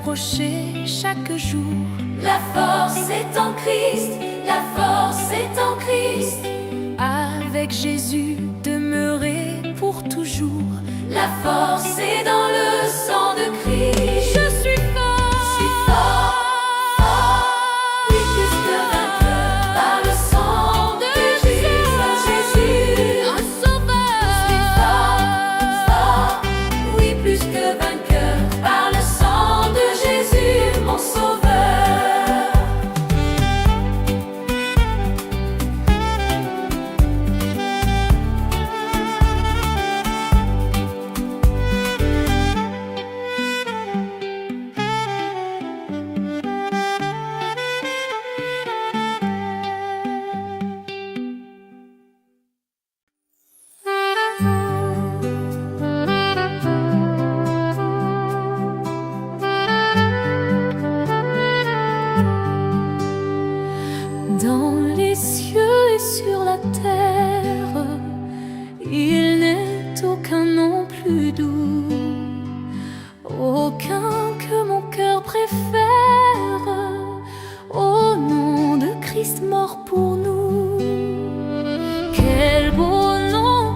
approcher chaque jour. La force est en Christ, la force est en Christ. Avec Jésus, demeurer pour toujours. La force est dans le sang de Christ. Je suis fort, je suis fort, fort, oui, plus que vainqueur par le sang de Jésus, un sauveur. Je suis fort, fort, oui, plus que vainqueur par le sang de Jésus, mon sauveur. Dans les cieux et sur la terre, il n'est aucun nom plus doux, aucun que mon cœur préfère, au nom de Christ mort pour nous. Quel beau nom,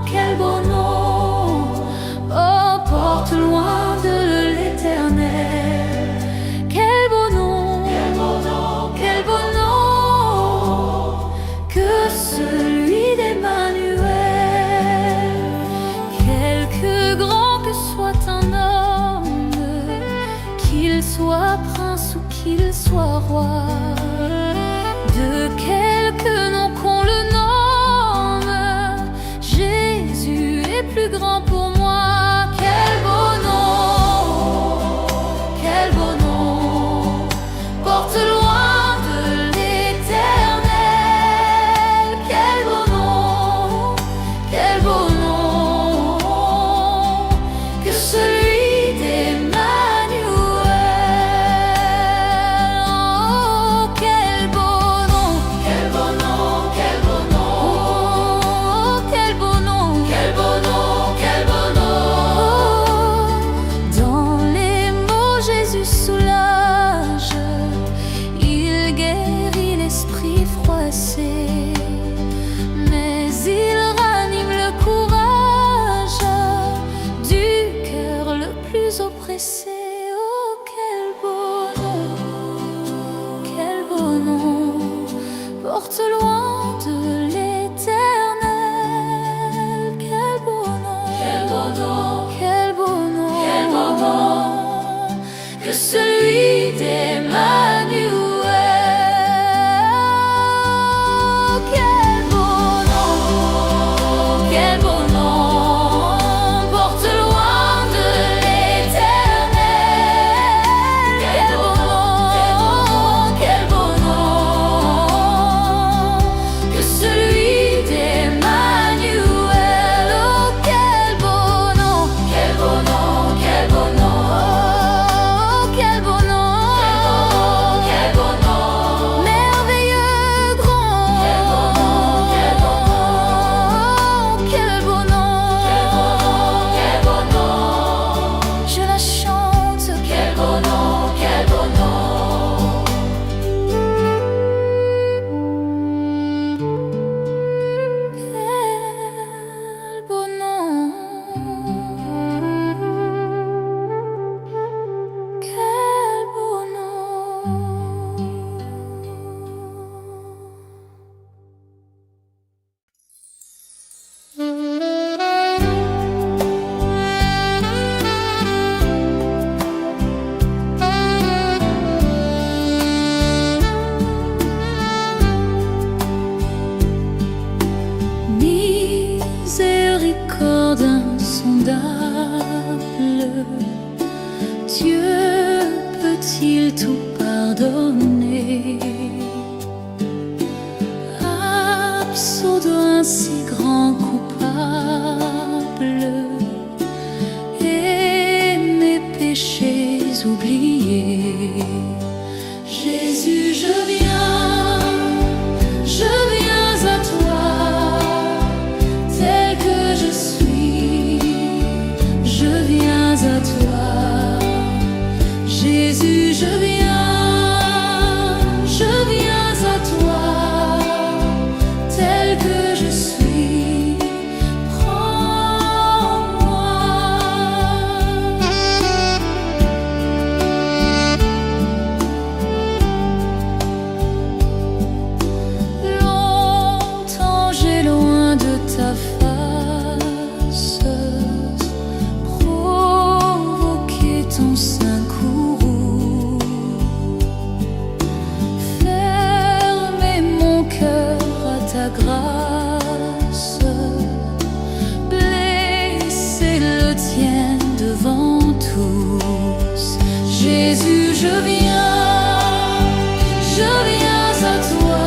oh, porte loin de l'éternel. Quel beau nom, quel beau nom, que celui d'Emmanuel. Quelque grand que soit un homme, qu'il soit prince ou qu'il soit roi, de quelque nom qu'on le nomme, Jésus est plus grand pour moi. Quel beau nom, porte loin de l'éternel. Quel beau nom, que celui d'Emmanuel. Oh, quel beau nom, oh, quel beau nom, dans les mots Jésus soulage, il guérit l'esprit froissé, mais il ranime le courage du cœur le plus oppressé. Oh, quel beau nom, porte loin de l'éternel. Quel beau nom, Que celui d'Emmanuel. quel beau nom, porte loin de l'éternel. Quel beau nom, que celui d'Emmanuel. Oh, quel beau nom, oh, quel beau nom, merveilleux, grand. Quel beau nom, je la chante. Quel beau nom, quel beau nom. Quel beau nom, quel beau nom. Miséricorde insondable, Dieu peut-il tout pardonner? Absous d'un si grand coupable, et mes péchés oubliés. Jésus, je viens à toi, tel que je suis, je viens à toi. Jésus, je viens à toi,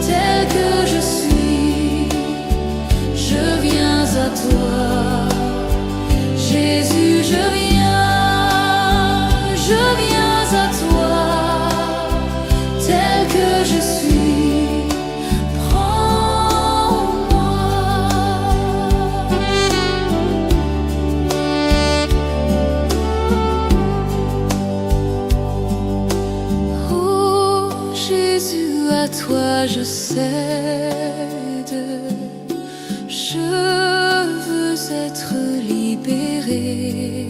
tel que je suis, je viens à toi, Jésus, je viens à toi, tel que je suis, prends-moi. Oh Jésus, à toi je cède, je veux être libéré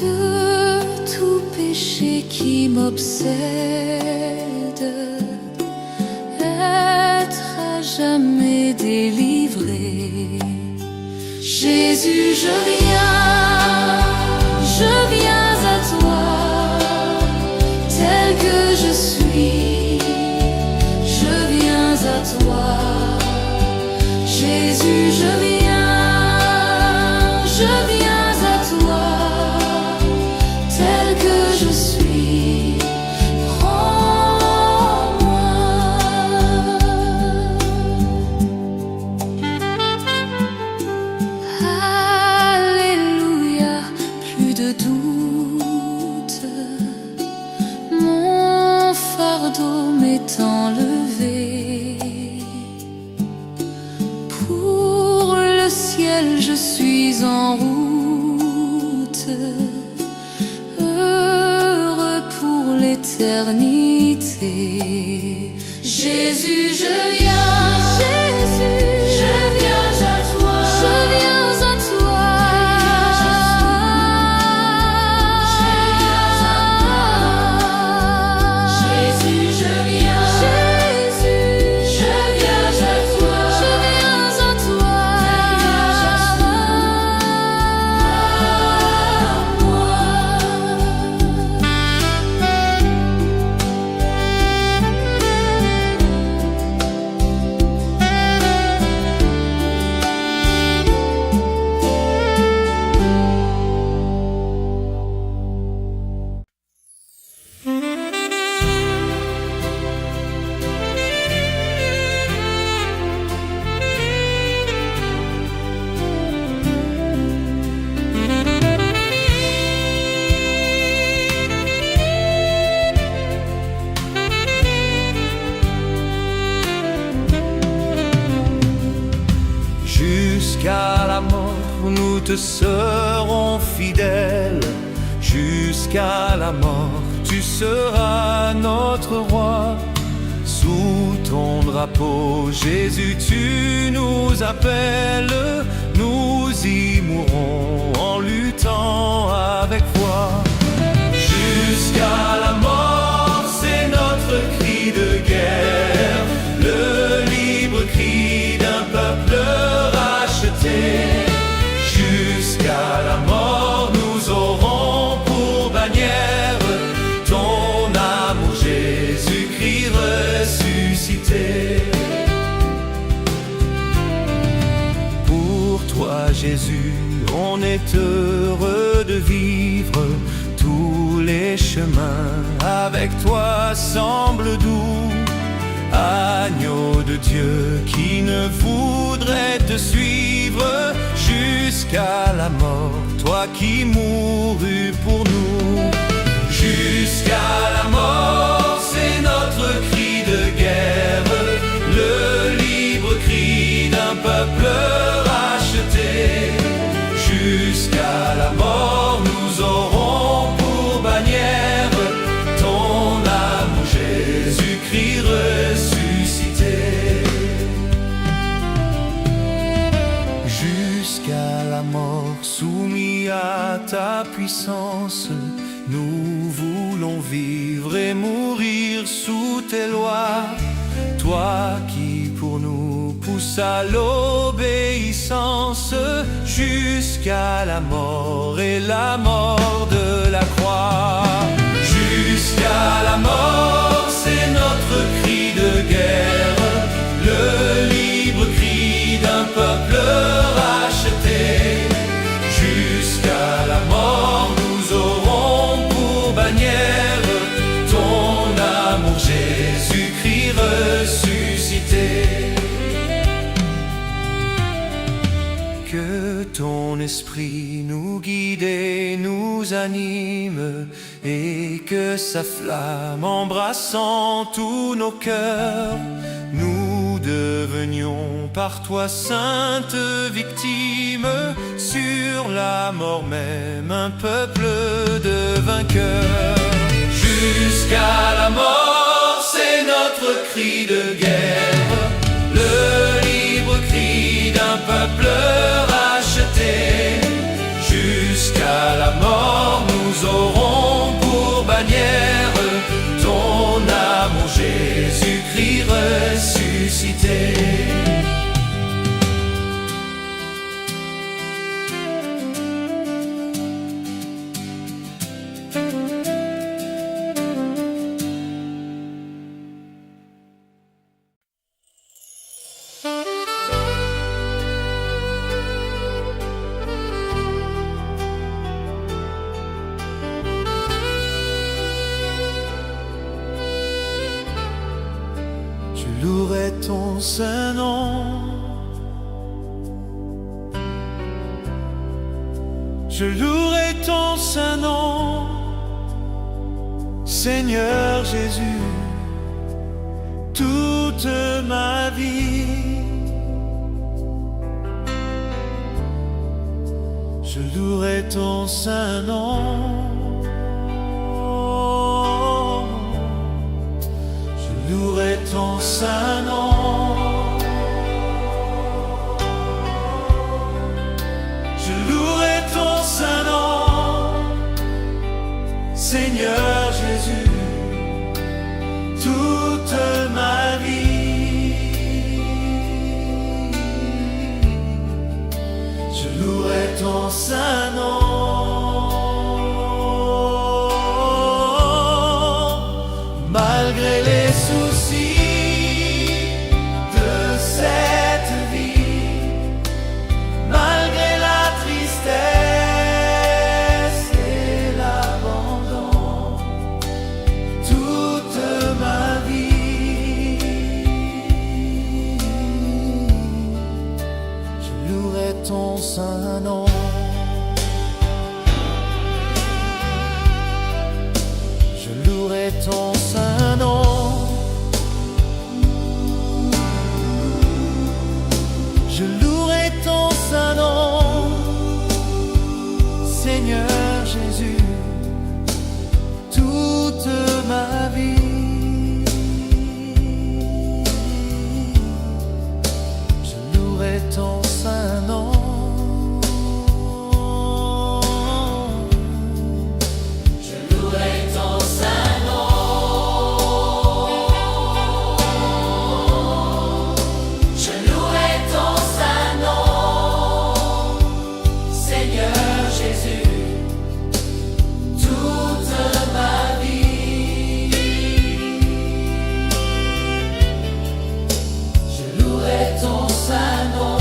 de tout péché qui m'obsède, être à jamais délivré. Jésus, je viens à toi, tel que je suis, je viens à toi, Jésus, je viens à toi, tel que je suis, prends-moi. Alléluia, plus de doute, mon fardeau m'est enlevé. Pour le ciel, je suis en route, heureux pour l'éternité. Jésus, je viens à toi, je viens à toi, Jésus, je viens à toi, Jusqu'à la mort, nous te serons fidèles. Jusqu'à la mort, tu seras notre roi. Sous ton drapeau, Jésus, tu nous appelles. Nous y mourrons en luttant avec foi. Jusqu'à la mort, c'est notre cri de guerre, le libre cri d'un peuple racheté. Jusqu'à la mort, nous aurons pour bannière ton amour, Jésus-Christ ressuscité. Pour toi, Jésus, on est heureux de vivre. Tous les chemins avec toi semblent doux. Agneau de Dieu qui ne voudrait te suivre jusqu'à la mort, toi qui mourus pour nous. Jusqu'à la mort, c'est notre cri de guerre, le libre cri d'un peuple racheté. Jusqu'à la mort, nous aurons pour bannière ton amour, Jésus-Christ ressuscité. Jusqu'à la mort, soumis à ta puissance, nous voulons vivre et mourir sous tes lois. Toi qui pour nous pousses à l'obéissance, jusqu'à la mort et la mort de la croix. Jusqu'à la mort, c'est notre cri de guerre, le libre cri d'un peuple racheté. Jusqu'à la mort, nous esprit nous guide et nous anime, et que sa flamme embrassant tous nos cœurs, nous devenions par toi sainte victime, sur la mort même un peuple de vainqueurs. Jusqu'à la mort, c'est notre cri de guerre, le libre cri d'un peuple racheté. Jusqu'à la mort, nous aurons pour bannière ton amour, Jésus-Christ ressuscité. Je louerai ton saint nom, je louerai ton saint nom, Seigneur Jésus, toute ma vie. Je louerai ton saint nom. Je louerai ton saint nom, je louerai ton saint nom, Seigneur Jésus, toute ma vie. Je louerai ton saint nom. Malgré les soucis de cette vie, malgré la tristesse et l'abandon, toute ma vie, je louerai ton saint nom. Je louerai ton saint nom. Je louerai ton saint nom, Seigneur Jésus, toute ma vie. Je louerai ton saint nom. Je louerai ton saint nom. Je louerai ton saint nom, Seigneur Jésus, toute ma vie. Je louerai ton saint nom.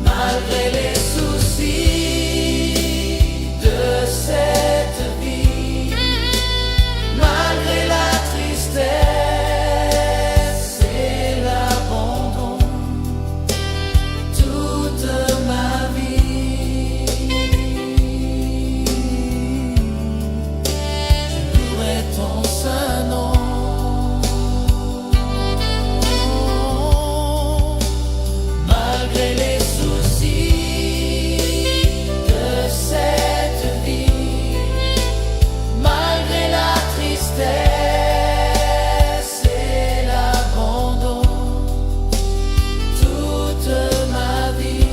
Malgré les soucis de cette vie, malgré la tristesse et l'abandon, toute ma vie, je louerai ton saint nom. Malgré les soucis de cette vie, malgré la tristesse et l'abandon, toute ma vie,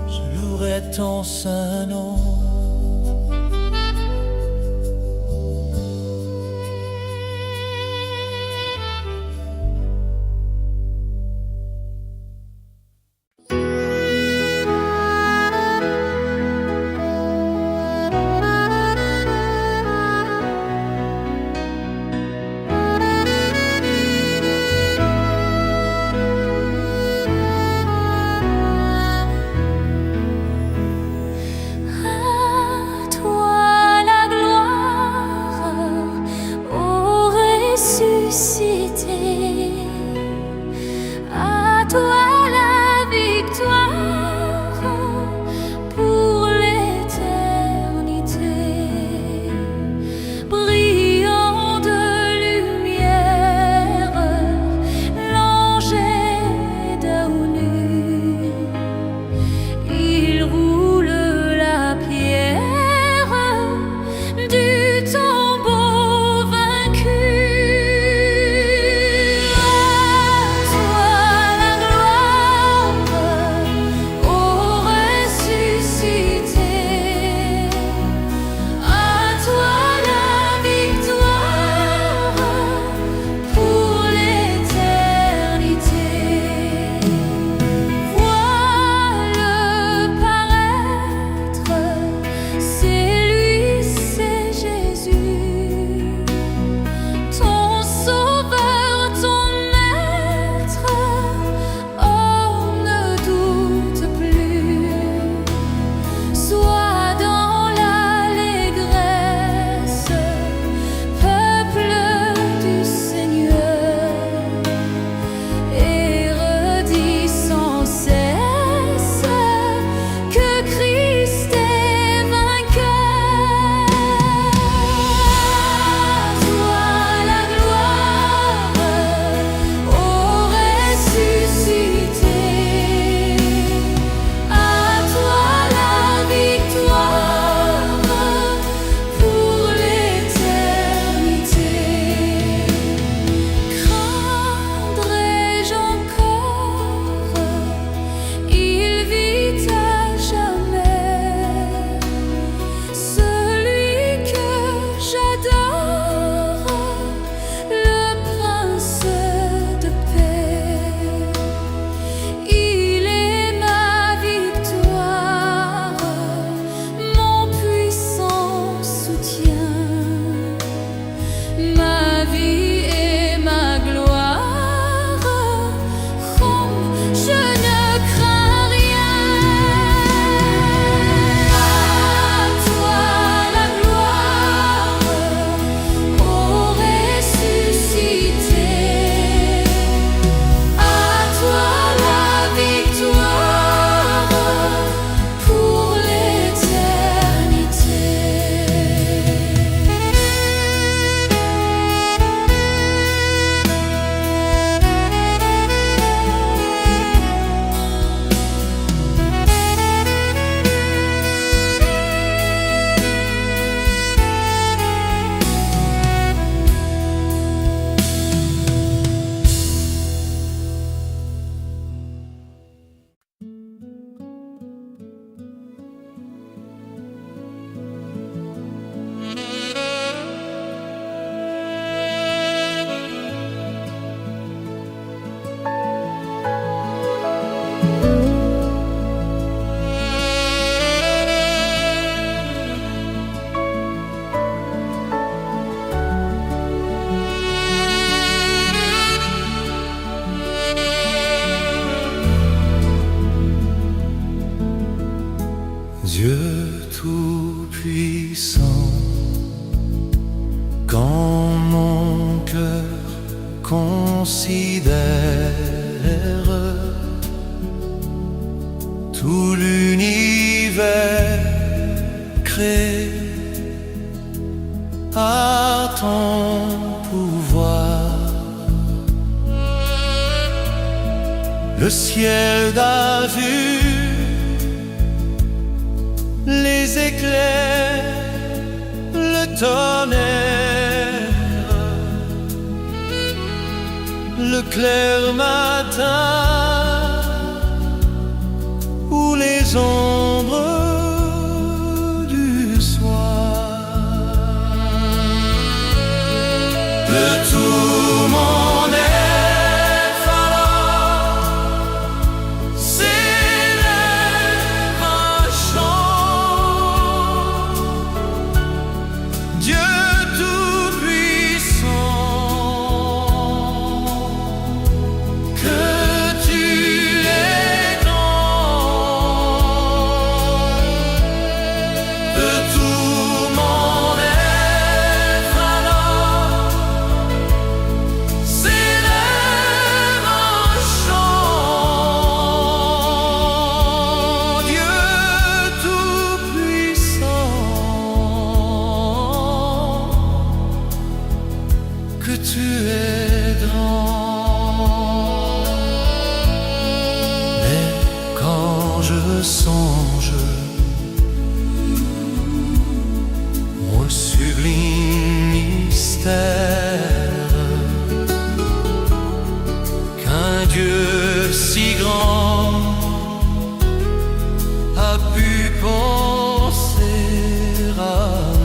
je louerai ton saint nom. Ah Tout-Puissant. Quand mon cœur considère tout l'univers créé à ton pouvoir, le ciel d'azur, les éclairs, le tonnerre, le clair matin ou les ombres du soir. De tout mon être alors s'élève un chant. Dieu tout-puissant, que tu es grand. De tout mon être alors s'élève un chant. Dieu tout-puissant, que tu es grand. Mais quand je songe au sublime mystère qu'un Dieu si grand a pu penser à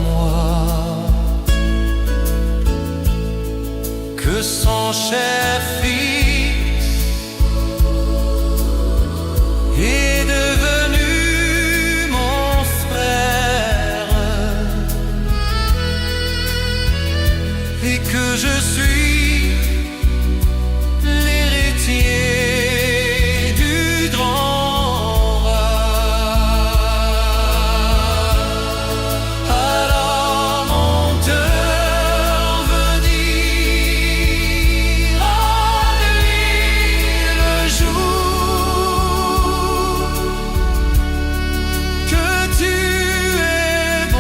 moi, que son cher fils est devenu mon frère et que je suis l'héritier du grand roi. Alors mon cœur veut dire à lui le jour que tu es bon,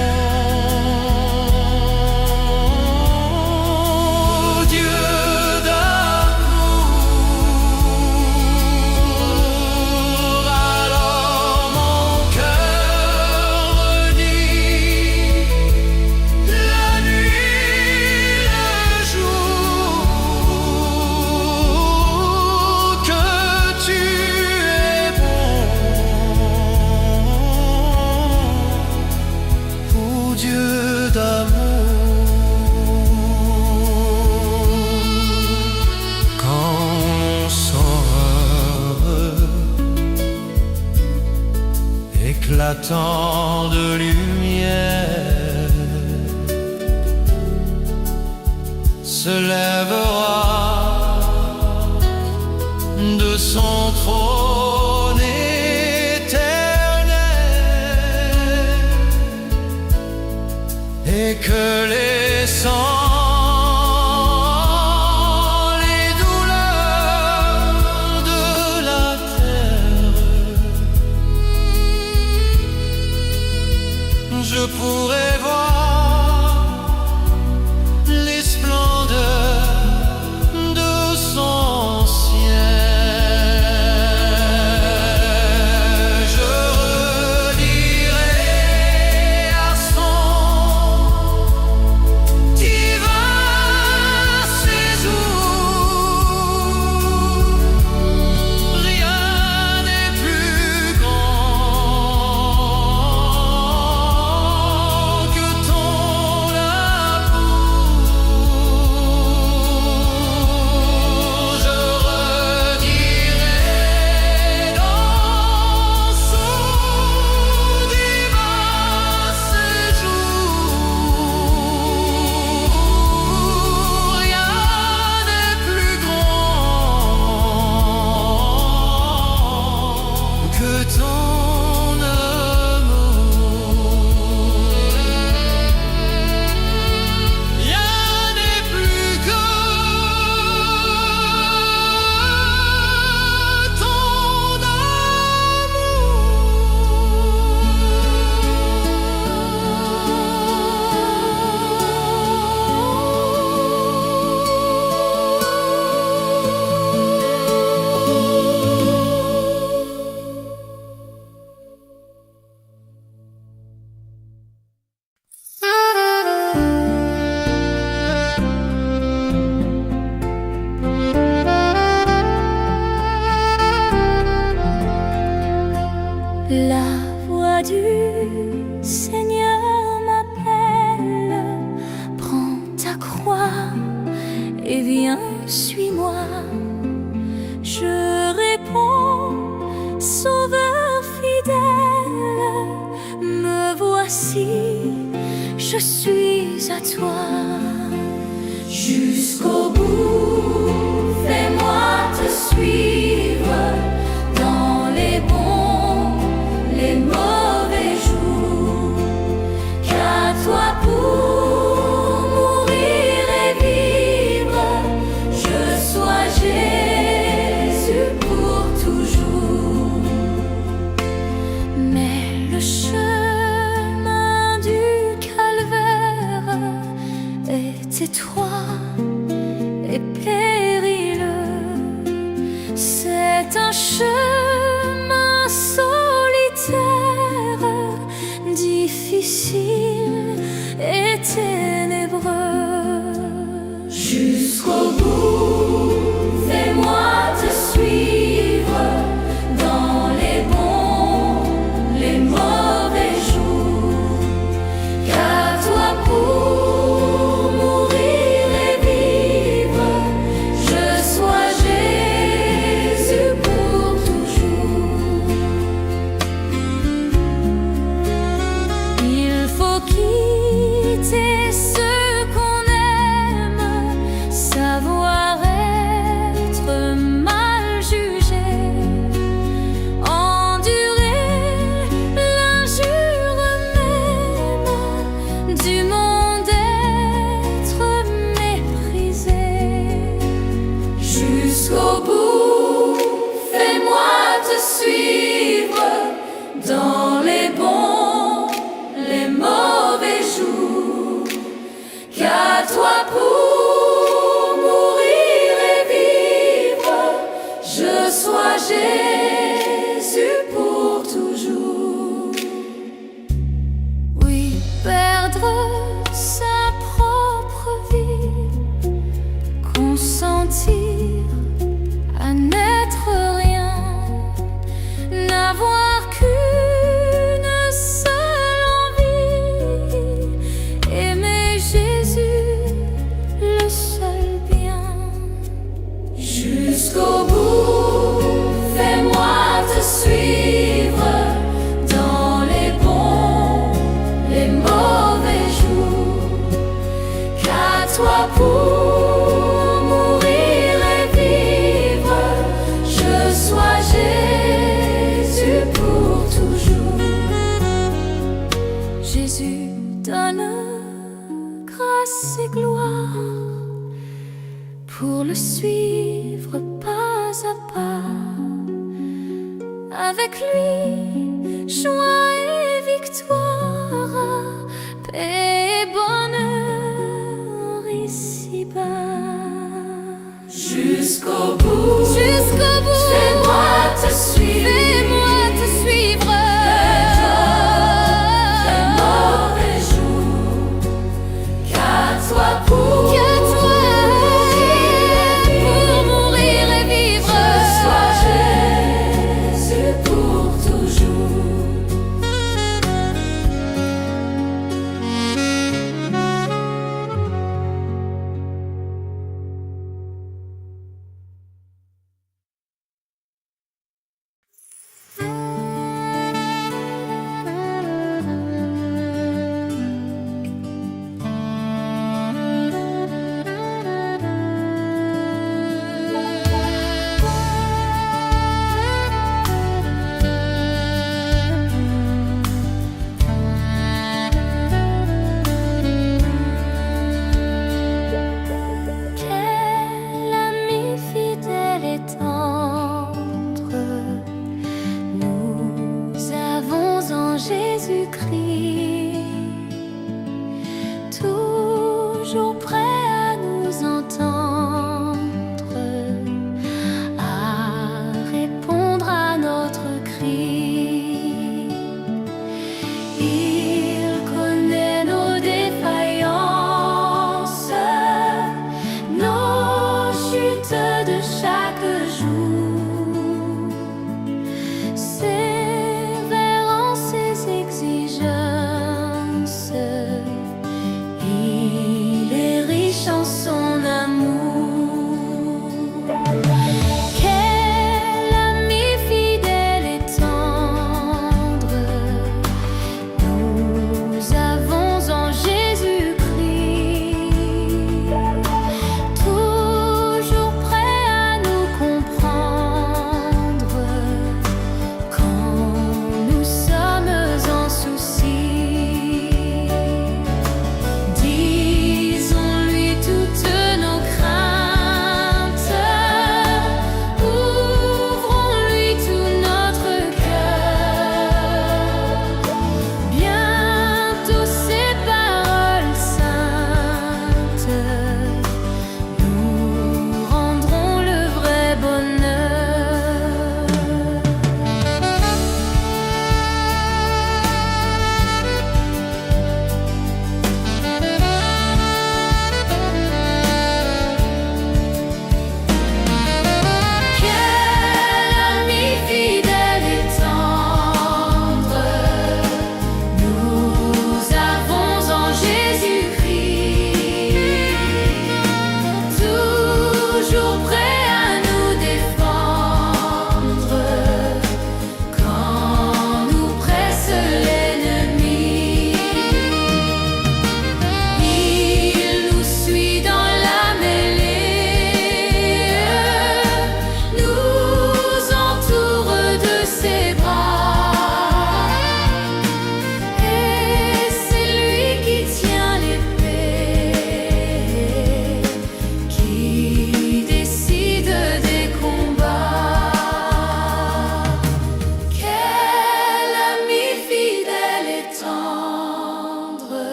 Dieu d'amour. Alors mon cœur redit la nuit, le jour que tu es bon, ô Dieu d'amour. Quand on sort éclatant de lumière se lèvera de son trône éternel, et que les sangs, les douleurs de la terre, je pourrai voir les splendeurs de son ciel. Je redirai à son divin séjour, rien n'est plus grand que voici, je suis à toi. Jusqu'au bout, fais-moi te suivre dans les bons, les mauvais jours. Qu'à toi pour mourir et vivre, je sois Jésus pour toujours. Mais le chemin du calvaire est étroit et périlleux. C'est un chemin solitaire, difficile et ténébreux. Jusqu'au bout, fais-moi te suivre dans les bons, les mauvais jours. Qu'à toi pour mourir et vivre, je sois Jésus pour toujours. Il faut quitter ce qu'on aime, savoir être mal jugé, endurer l'injure même du monde, être méprisé. Jusqu'au bout, fais-moi te suivre dans les bons, les mauvais jours. Qu'à toi pour mourir et vivre, je sois Jésus pour toujours. Oui, perdre sa propre vie, consentir à n'être rien, n'avoir qu'une seule envie, aimer Jésus, le seul bien. Jusqu'au bout, fais-moi te suivre dans les bons, les mauvais jours. Qu'à toi pour mourir et vivre, je sois Jésus pour toujours. Jésus donne grâce et gloire pour le suivre pas à pas. Avec lui, joie et victoire, paix et bonheur ici-bas. Jusqu'au bout, Jusqu'au bout, fais-moi te suivre. fais-moi te suivre. Les mauvais jours. Qu'à toi pour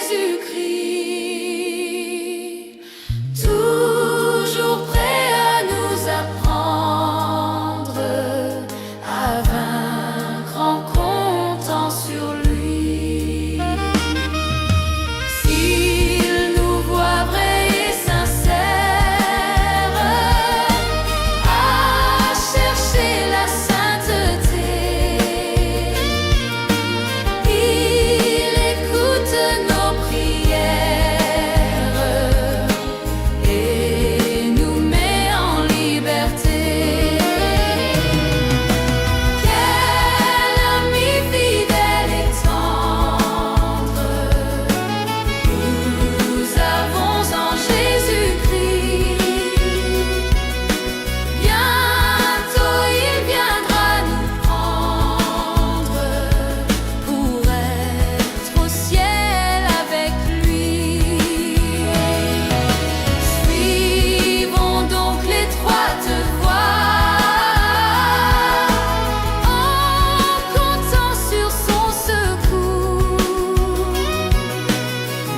Jésus-Christ, toujours prêt à nous apprendre à vaincre en comptant sur lui. S'il nous voit vrais et sincères à chercher la sainteté, il écoute nos prières et nous met en liberté. Quel ami fidèle et tendre nous avons en Jésus-Christ. Bientôt il viendra nous prendre pour être au ciel avec lui. Suivons donc l'étroite voie en comptant sur son secours.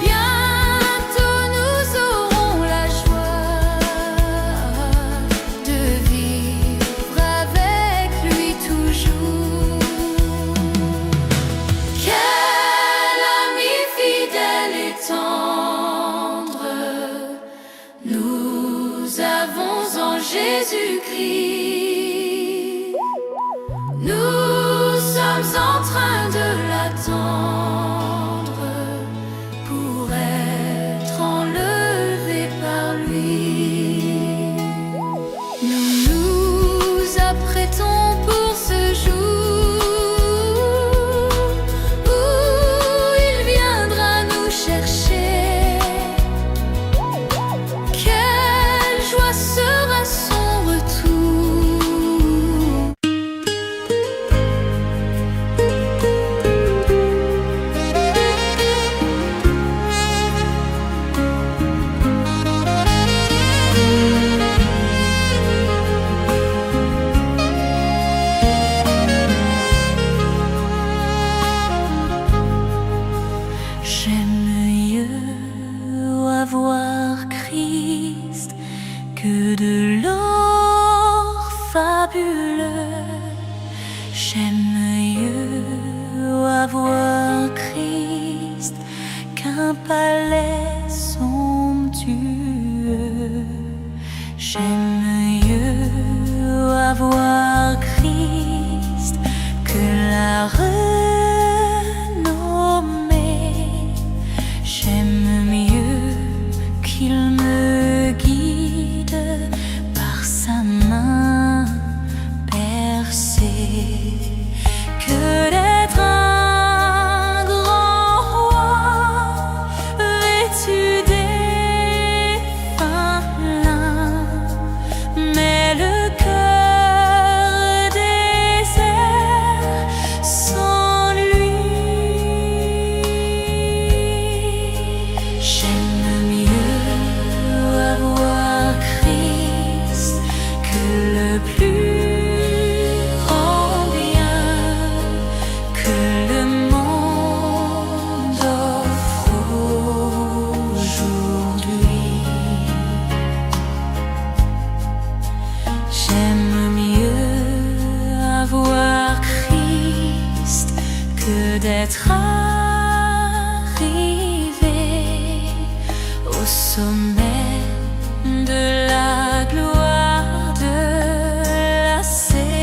Bientôt nous aurons la joie de vivre avec lui toujours. Quel ami fidèle et tendre nous avons en Jésus-Christ. Nous sommes en train de l'attendre pour être enlevés par lui. Nous nous apprêtons pour ce jour où il viendra nous chercher. Quelle joie sera son retour. J'aime mieux avoir Christ que de l'or fabuleux. J'aime mieux avoir Christ qu'un palais somptueux. J'aime mieux avoir Christ que la renommée. J'aime mieux qu'il me guide par sa main percée que d'être un grand roi vêtu des fins lins, mais le cœur désert sans lui. J'aime mieux avoir Christ que le plus grand bien que le monde offre aujourd'hui. J'aime mieux avoir Christ que d'être arrivé au sommet de la gloire, de la célébrité.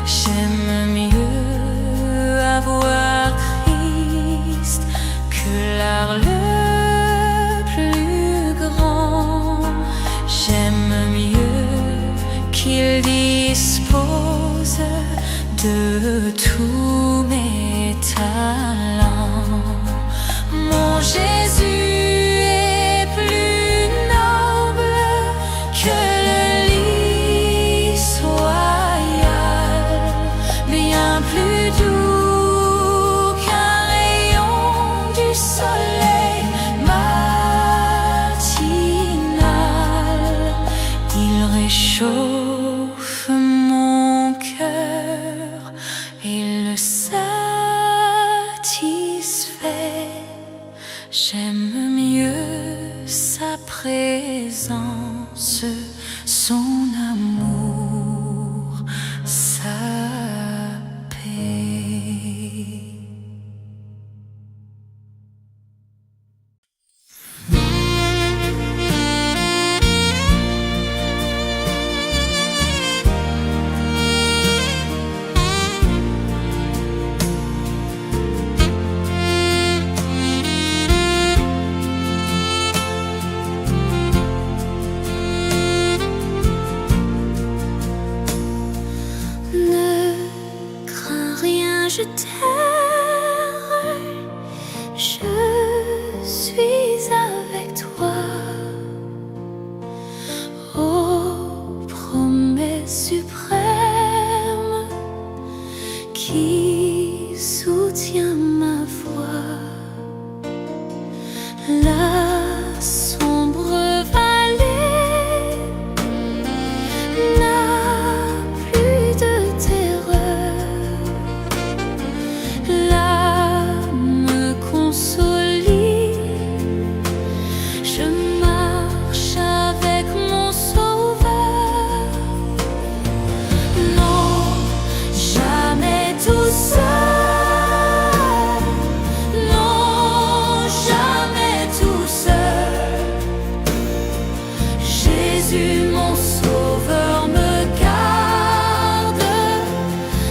J'aime mieux avoir Christ que l'art le plus grand. J'aime mieux qu'il dispose de je t'aime, je suis avec toi. Ô promesse suprême qui soutient ma voix, la sombre vallée n'a plus de terreur, l'âme consolée, je marche avec mon Sauveur. Non, jamais tout seul. Non, jamais tout seul. Jésus, mon Sauveur, me garde,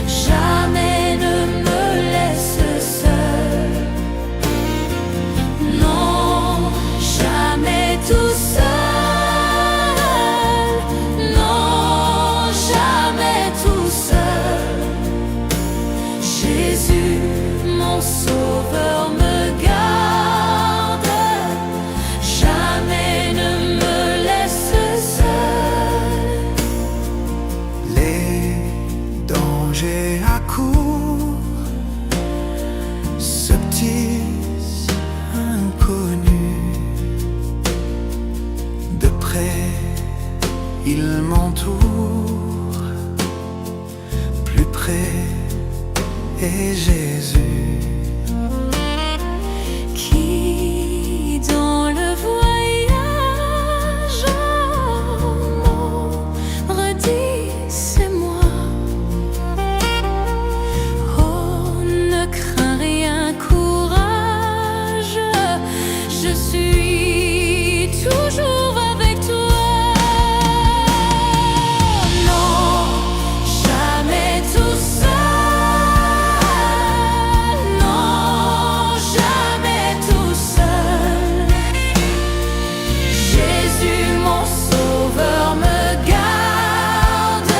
jamais ne me laisse seul. Non, jamais tout seul. Non, jamais tout seul. Jésus, mon Sauveur, me garde, jamais ne me laisse seul. Les dangers accourent, subtils, inconnus. De près, ils m'entourent, plus près est Jésus. Qui dans le voyage redit c'est moi. Oh, ne crains rien, courage, je suis toujours avec toi. Non, jamais tout seul. Non, jamais tout seul. Jésus, mon Sauveur, me garde,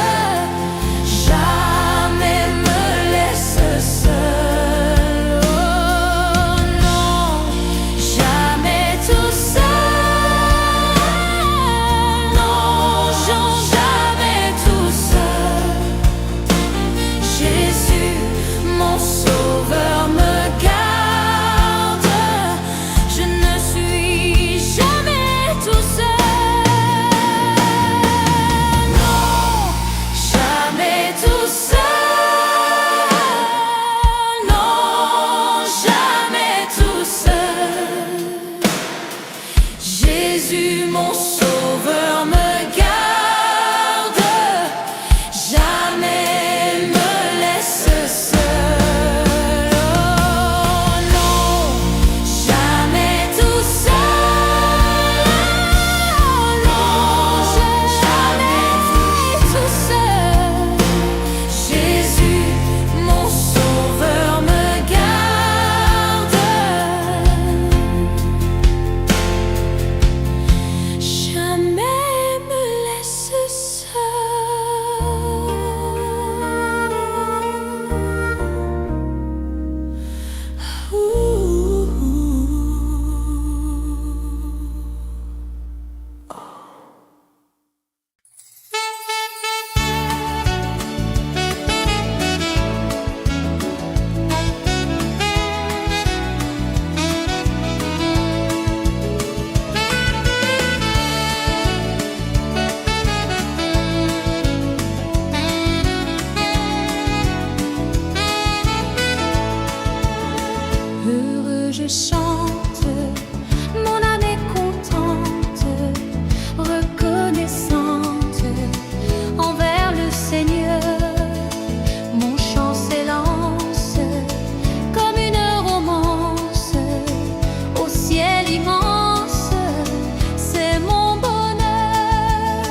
jamais me laisse seul. Oh non, jamais tout seul. Non, jamais tout seul. Jésus, mon Sauveur, me garde, je ne suis jamais tout seul. Non, jamais tout seul. Non, jamais tout seul. Jésus, mon Sauveur, me garde, jamais me laisse seul. Oh non, jamais tout seul. Non, jamais tout seul. Jésus, mon Sauveur, me garde, jamais me laisse seul. Heureux je chante, mon âme est contente, reconnaissante envers le Seigneur. Mon chant s'élance comme une romance au ciel immense, c'est mon bonheur.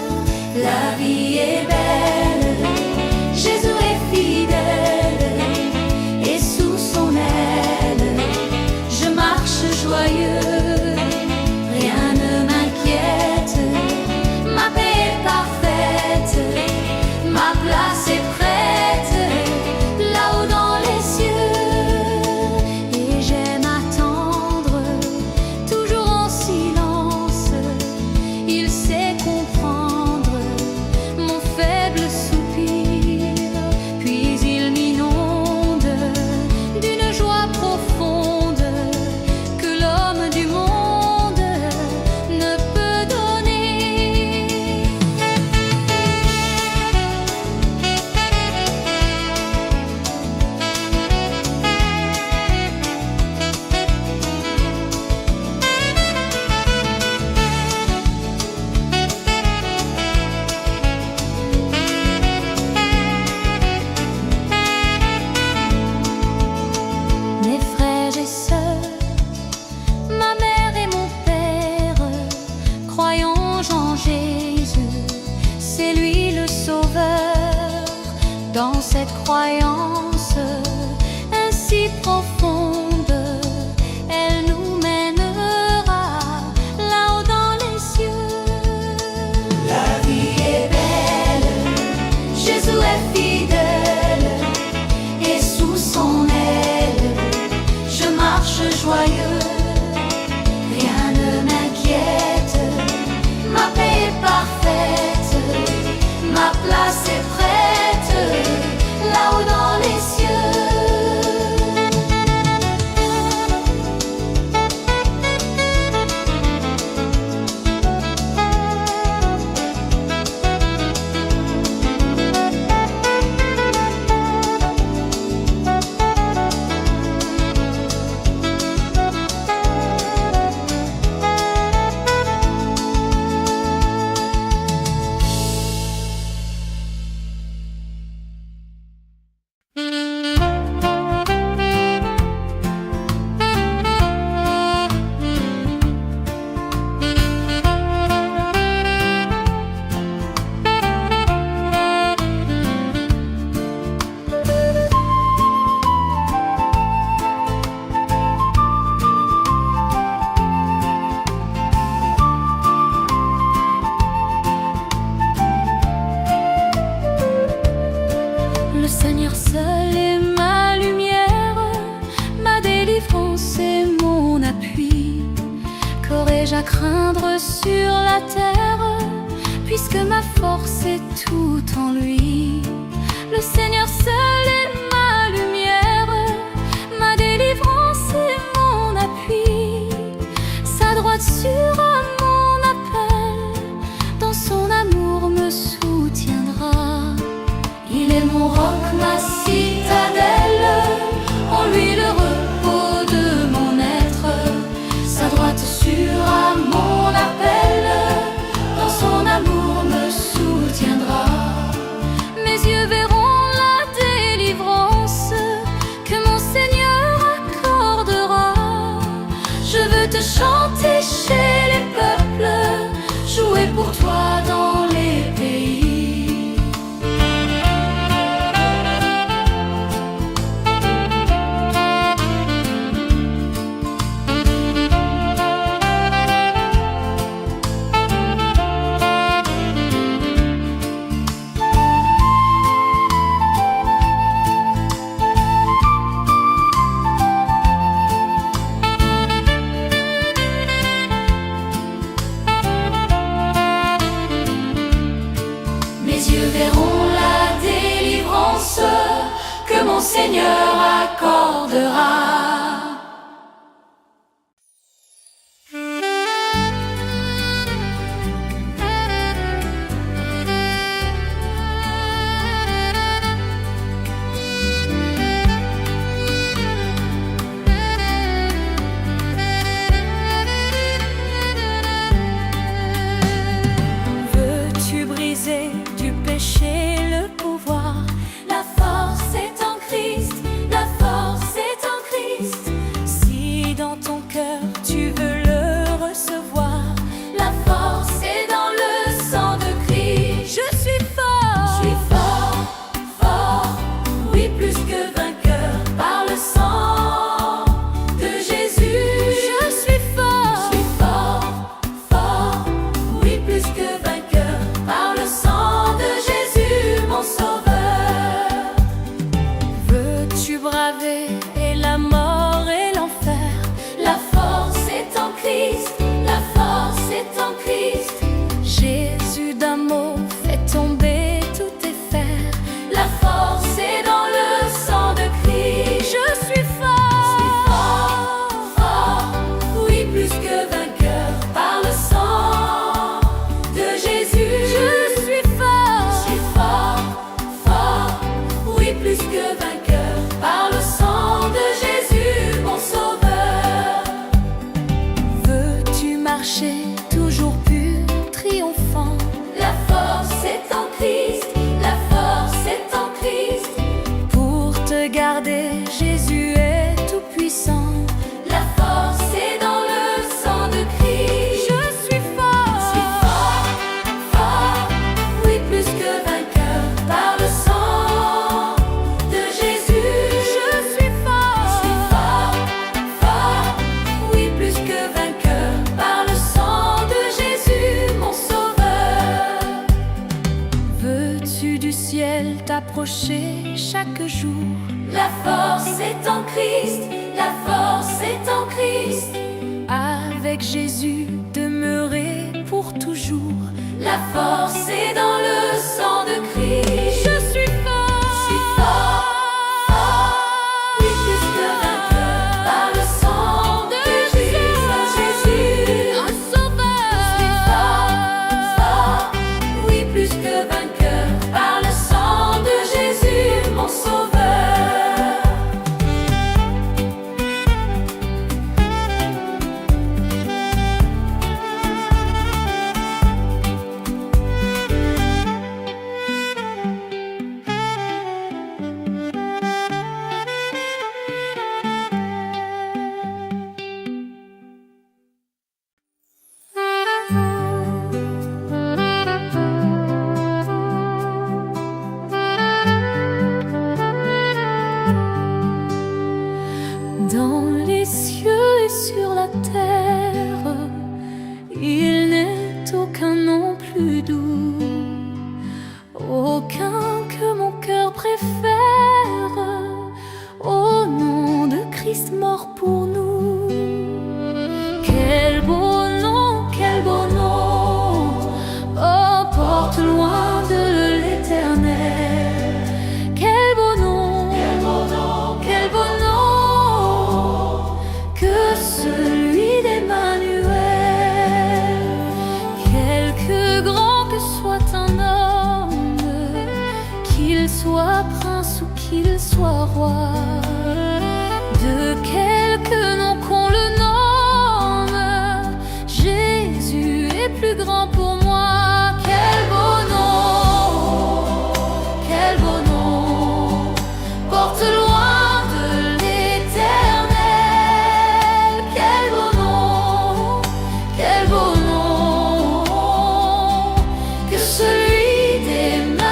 La vie est belle, Jésus est fidèle, et sous son aile, je marche joyeux, rien ne m'inquiète, ma paix est parfaite, ma place est prête, là-haut dans les cieux. dans cette croyance ainsi profonde, elle nous mènera là-haut dans les cieux. La vie est belle, Jésus est fidèle, et sous son aile, je marche joyeux. Rien ne m'inquiète, ma paix est parfaite, ma place est prête, là-haut dans les cieux. Le Seigneur seul est ma lumière, ma délivrance et mon appui. Qu'aurais-je à craindre sur la terre, puisque ma force est tout en lui. Le Seigneur seul est ma lumière, ma délivrance et mon appui. Sa droite sur mon appel, dans son amour me soutiendra. Il est mon roc, ma citadelle, en lui le repos de mon être. Sa droite sur mon appel, dans son amour me soutiendra. Mes yeux verront la délivrance que mon Seigneur accordera. Je veux te chanter chez les peuples, jouer pour toi dans les pays. Verront la délivrance que mon Seigneur accordera. Veux-tu briser du péché le pouvoir? La force est en Christ, la force est en Christ. Si dans ton cœur tu veux le recevoir, La force est dans le sang de Christ. je suis fort. Je suis fort, fort, oui plus que vainqueur par le sang de Jésus. Je suis fort. Je suis fort, fort, oui plus que vainqueur par le sang de Jésus, mon sauveur. Veux-tu braver et la mort et l'enfer? La force est en Christ, la force est en Christ. Jésus d'un mot fait tomber tous tes fers. La force est dans le sang de Christ. Je suis fort. Fort, fort, oui plus que vainqueur par le sang de Jésus. Je suis fort. Je suis fort, fort, oui plus que vainqueur par le sang de Jésus, mon sauveur. Veux-tu marcher toujours pur, triomphant? La force est en Christ, la force est en Christ. Pour te garder, Jésus est tout puissant. La force est dans le sang de Christ. Je suis fort. Je suis fort, fort, oui plus que vainqueur par le sang approcher chaque jour. La force est en Christ, la force est en Christ. Avec Jésus, demeurer pour toujours. La force est dans le sang de Christ. Je suis fort, Je suis fort, fort, oui plus que vainqueur par le sang de Jésus. un sauveur. Je suis fort, fort, oui plus que vainqueur par le sang de Jésus, mon sauveur. Dans les cieux et sur la terre, il n'est aucun nom plus doux, aucun que mon cœur préfère, au nom de Christ mort pour nous. Quel beau nom, oh, porte loin de l'éternel. Quel beau nom, quel beau nom, que celui d'Emmanuel. Quelque grand que soit un homme, qu'il soit prince ou qu'il soit roi, de quelque nom qu'on le nomme, Jésus est plus grand pour moi. Quel beau nom, porte loin de l'éternel. Quel beau nom, que celui d'Emmanuel.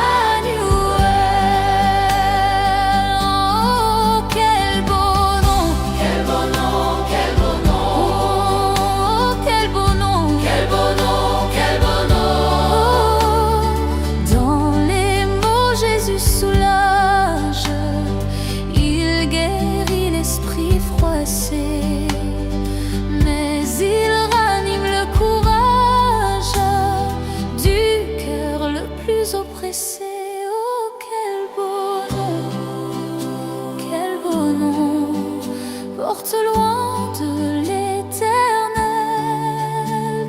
Oh, quel beau nom, Quel beau nom, quel beau nom, oh, quel beau nom, quel beau nom, quel beau nom. Dans les mots Jésus soulage, il guérit l'esprit froissé, mais il ranime le courage du cœur le plus oppressé. Oh, quel beau nom, porte loin de l'éternel.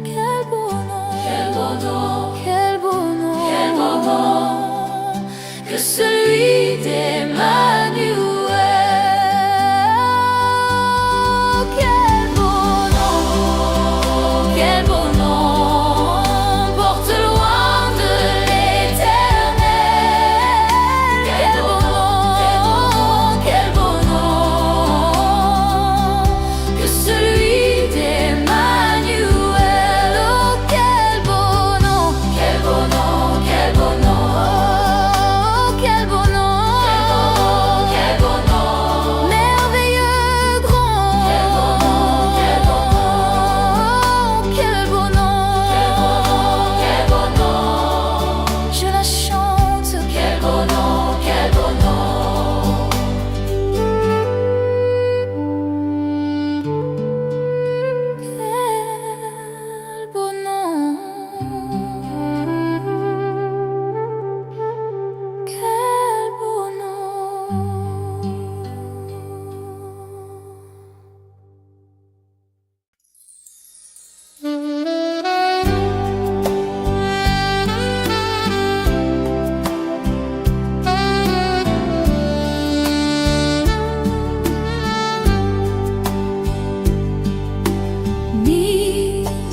Quel beau nom, Quel beau nom, quel beau nom, quel beau nom, que celui d'Emmanuel. Quel beau nom, porte loin de l'éternel. Quel beau nom, que celui d'Emmanuel. Oh, quel beau nom, quel beau nom, quel beau nom, oh, quel beau nom, quel beau nom, merveilleux grand. quel beau nom, Quel beau nom, quel beau nom, je la chante. quel beau nom, quel beau nom. Quel beau nom, quel beau nom.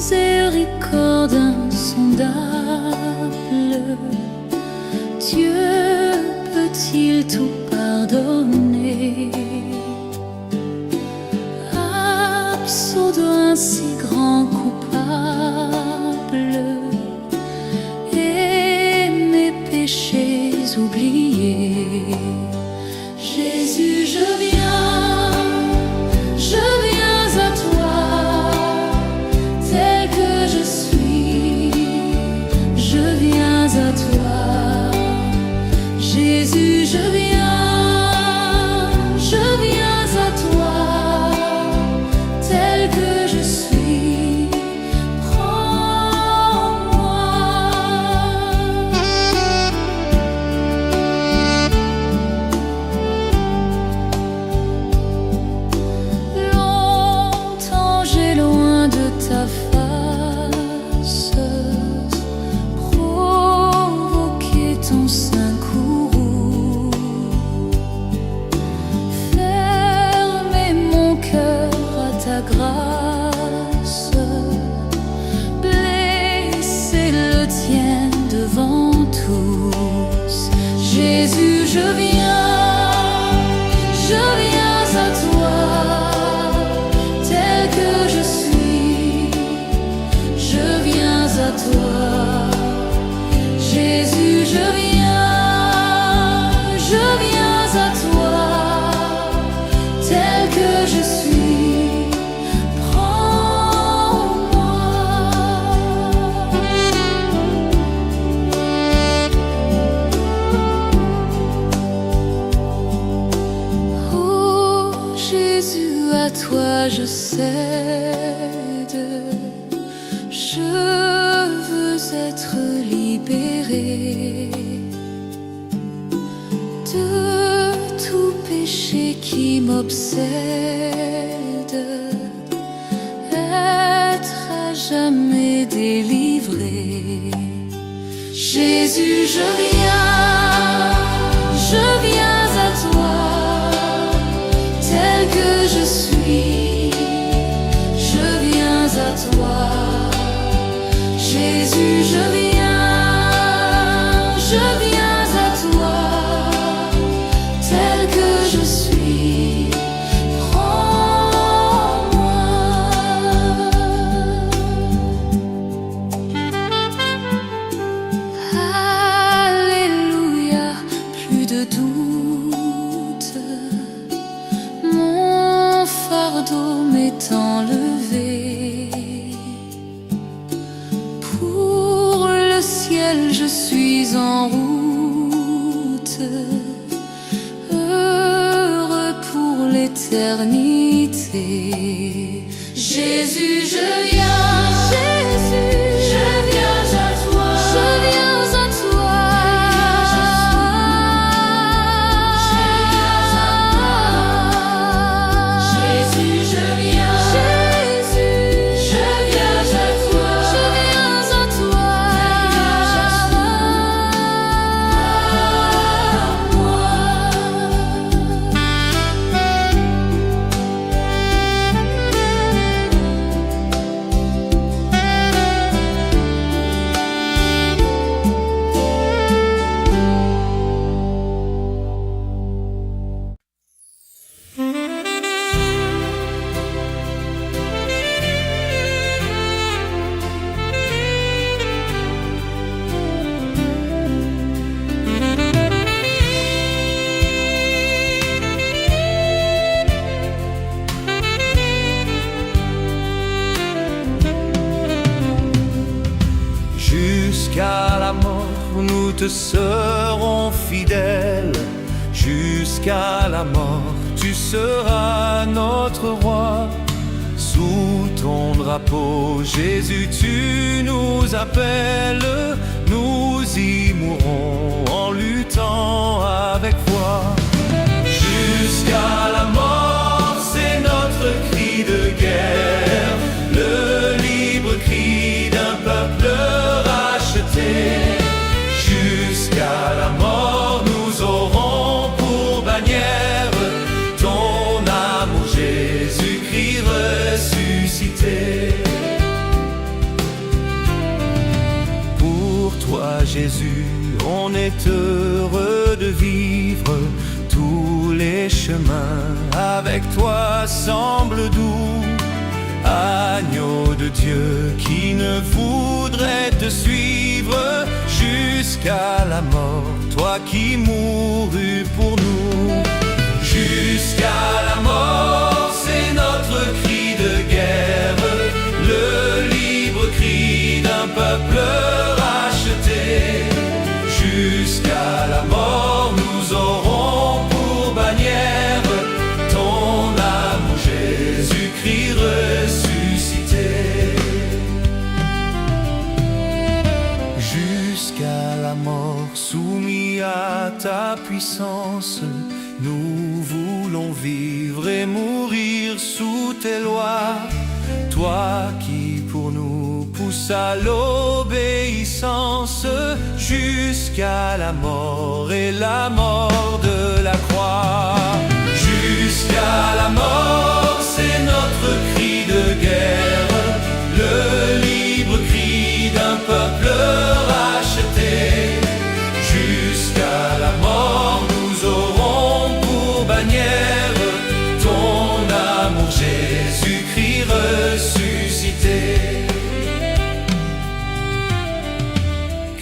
Miséricorde insondable, Dieu peut-il tout pardonner? Absoudre un si grand coupable et mes péchés oubliés. Jésus, je viens à toi, tel que je suis, je viens à toi. Jésus, je viens à toi, tel que je suis. Prends-moi. Longtemps j'ai loin de ta face provoqué ton sein courroux, fermé mon cœur à ta grâce, blessé le tien devant tous. Jésus, je viens à toi, tel que je suis. Je viens à toi, Jésus, je viens à toi, tel que je suis. Prends-moi. Oh Jésus, à toi je cède. Je veux être libéré de tout péché qui m'obsède, être à jamais délivré. Jésus, je viens à toi, tel que je suis. Je viens à toi, Jésus, je viens à toi, tel que je suis. Prends-moi. Alléluia, plus de doute, mon fardeau m'est enlevé. Pour le ciel, je suis en route, heureux pour l'éternité. Jésus, je viens à toi, je viens à toi. Jésus, je viens à toi, je viens à toi. Jusqu'à la mort, nous te serons fidèles. Jusqu'à la mort, tu seras notre roi. Sous ton drapeau, Jésus, tu nous appelles. Nous y mourrons en luttant avec foi. Jusqu'à la mort, c'est notre cri de guerre, le libre cri d'un peuple racheté. Jusqu'à la mort, nous aurons pour bannière ton amour, Jésus-Christ ressuscité. Pour toi, Jésus, on est heureux de vivre. Tous les chemins avec toi semblent doux. Agneau de Dieu qui ne voudrait te suivre jusqu'à la mort, toi qui mourus pour nous. Jusqu'à la mort, c'est notre cri de guerre, le libre cri d'un peuple racheté. Jusqu'à la mort, nous aurons puissance. Nous voulons vivre et mourir sous tes lois. Toi qui pour nous pousses à l'obéissance jusqu'à la mort et la mort de la croix. Jusqu'à la mort, c'est notre cri de guerre, le libre cri d'un peuple racheté. Jusqu'à la mort, nous aurons pour bannière ton amour, Jésus-Christ ressuscité.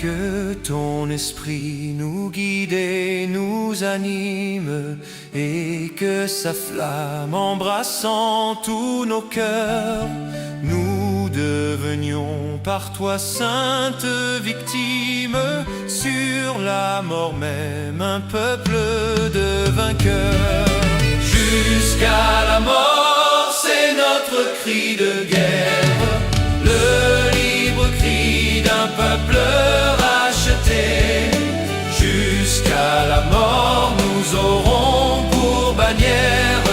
Que ton esprit nous guide et nous anime, et que sa flamme embrassant tous nos cœurs, nous devenions par toi sainte victime, sur la mort même un peuple de vainqueurs. Jusqu'à la mort, c'est notre cri de guerre, le libre cri d'un peuple racheté. Jusqu'à la mort, nous aurons pour bannière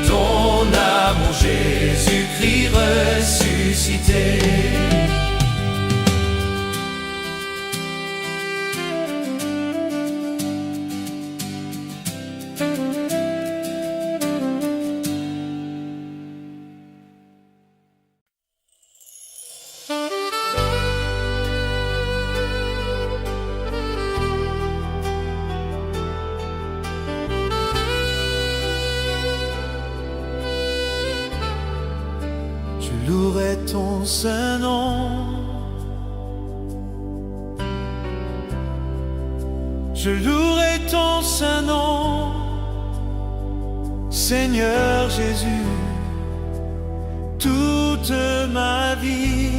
ton amour, Jésus-Christ ressuscité. Je louerai ton saint nom, je louerai ton saint nom, Seigneur Jésus, toute ma vie.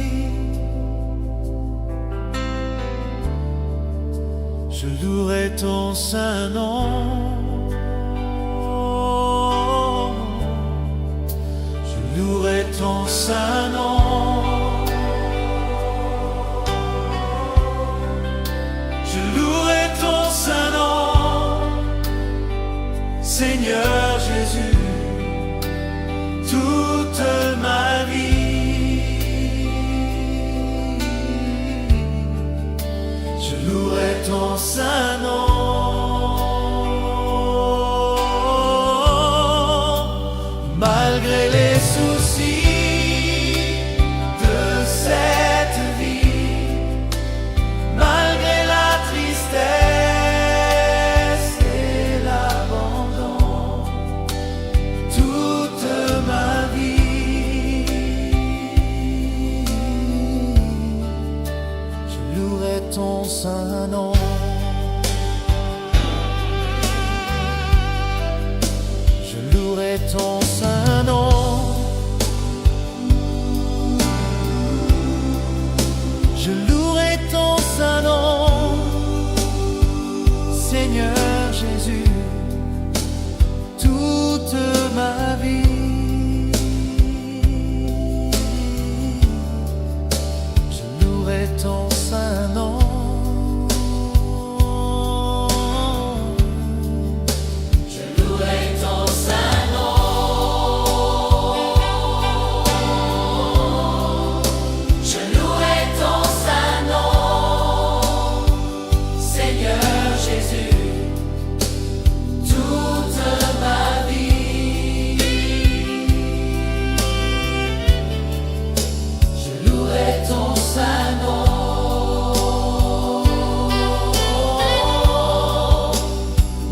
Je louerai ton saint nom. Je louerai ton saint nom. Je louerai ton saint nom, Seigneur Jésus, toute ma vie. Je louerai ton saint nom. Malgré les soucis de cette vie, malgré la tristesse et l'abandon, toute ma vie, je louerai ton saint nom. Je louerai ton saint nom. Je louerai ton saint nom, Seigneur Jésus, toute ma vie. Je louerai ton saint nom.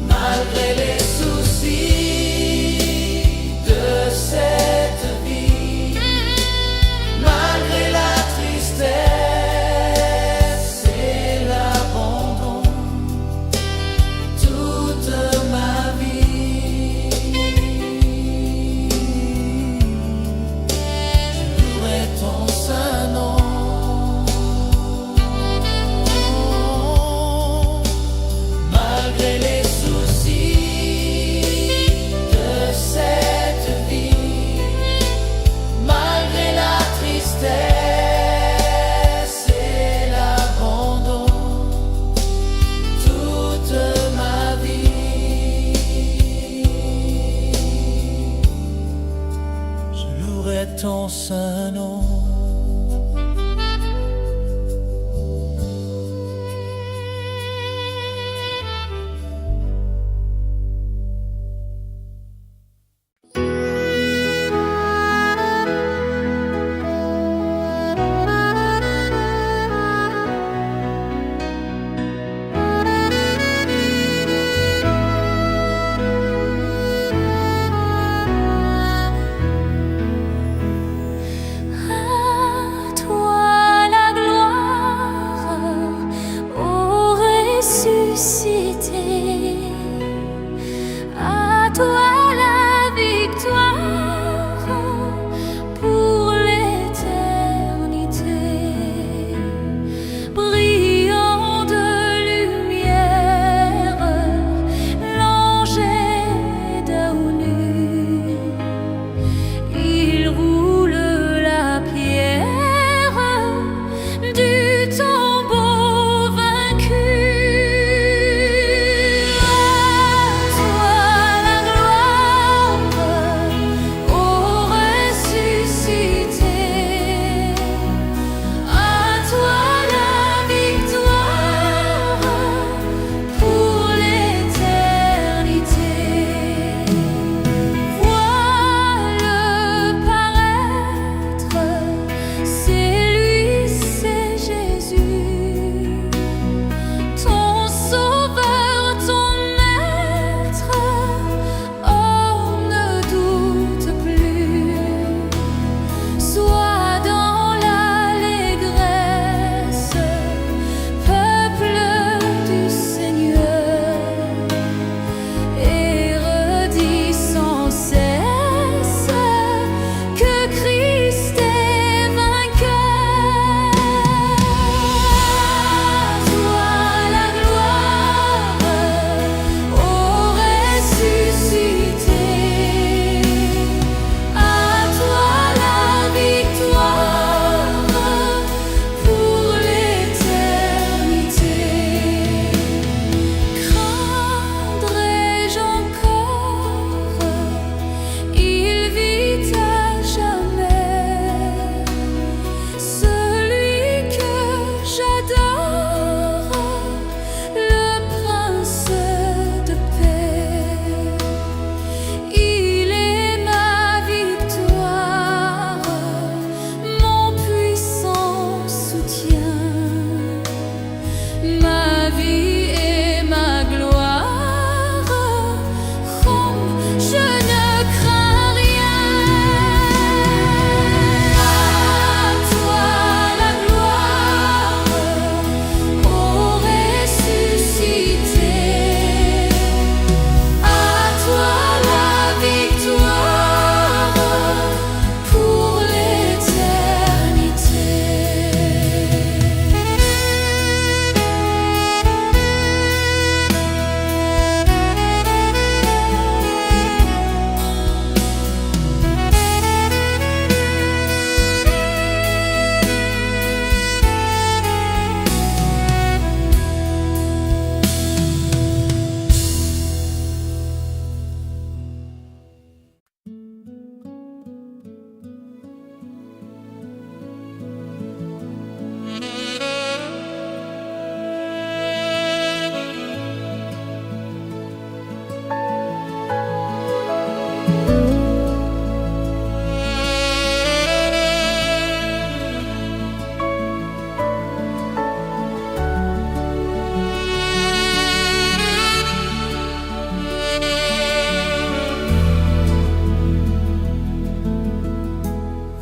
Malgré les soucis ton saint nom. À toi la victoire pour l'éternité, brillant de lumière, l'ange est devenu. Il roule la pierre du tombeau vaincu.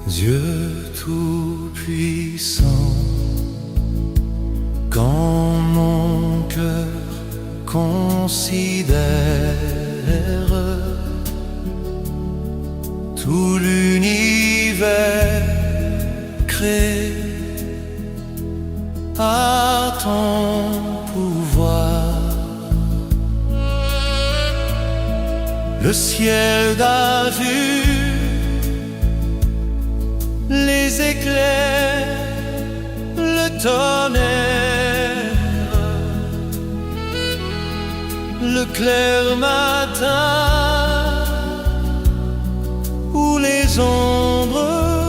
Dieu tout-puissant, quand mon cœur considère tout l'univers créé à ton pouvoir, le ciel d'azur, les éclairs, le tonnerre, le clair matin ou les ombres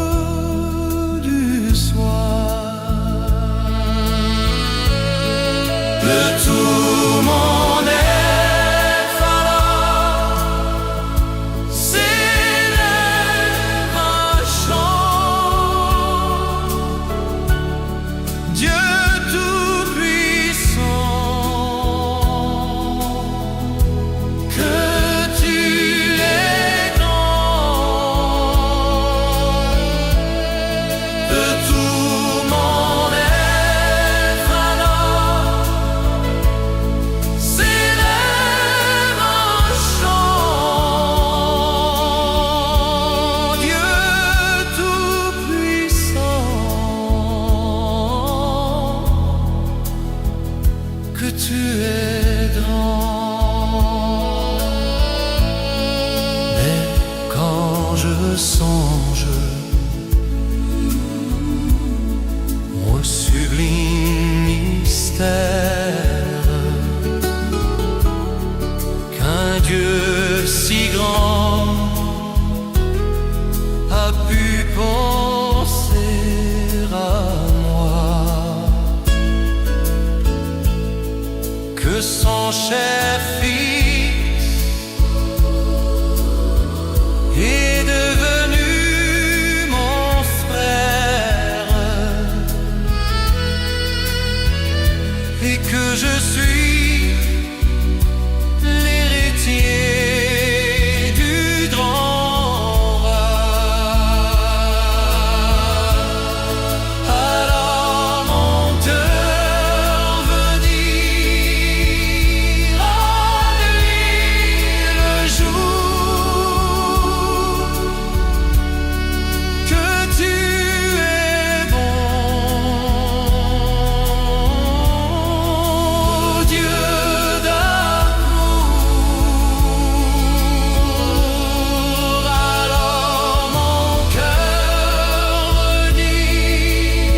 songe au sublime mystère qu'un Dieu si grand a pu penser à moi, que son cher Fils est devenu mon frère et que je suis l'héritier du grand roi. Alors mon cœur veut dire à lui le jour que tu es bon, Dieu d'amour. Alors mon cœur dit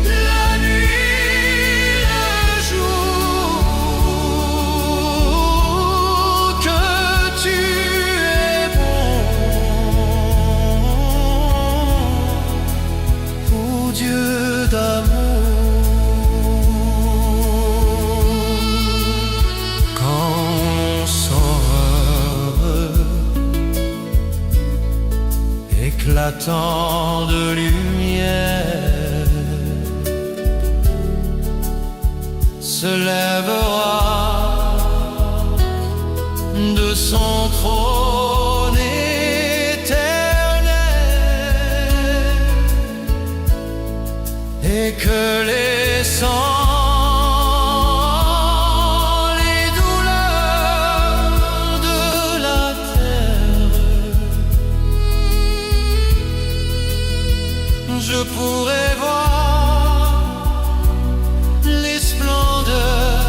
la nuit, le jour que tu es bon, ô Dieu d'amour. Quand on sort éclatant de lumière se lèvera de son trône éternel et que les sangs, les douleurs de la terre, je pourrai voir les splendeurs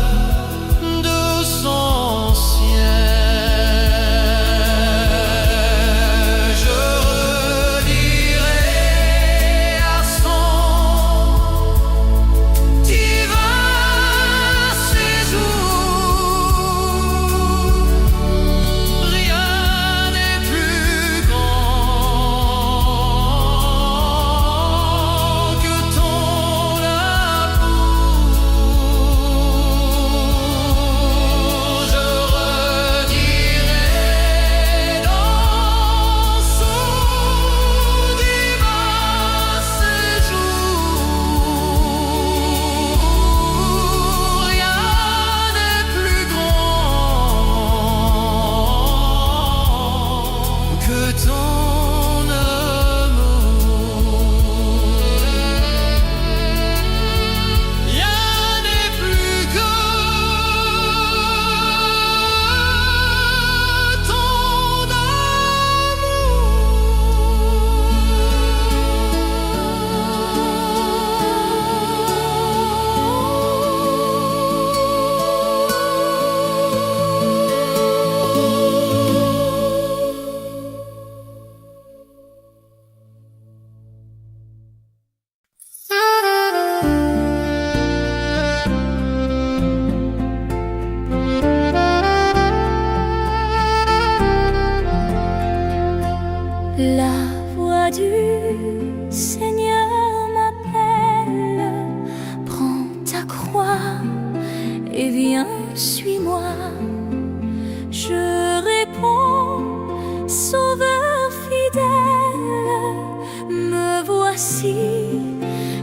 de son ciel. Je redirai à son divin séjour, rien n'est plus grand que ton amour. Je redirai dans son divin séjour, rien n'est plus grand que ton amour. Rien n'est plus que ton La voix du Seigneur m'appelle, prends ta croix et viens, suis-moi. Je réponds, Sauveur fidèle, me voici,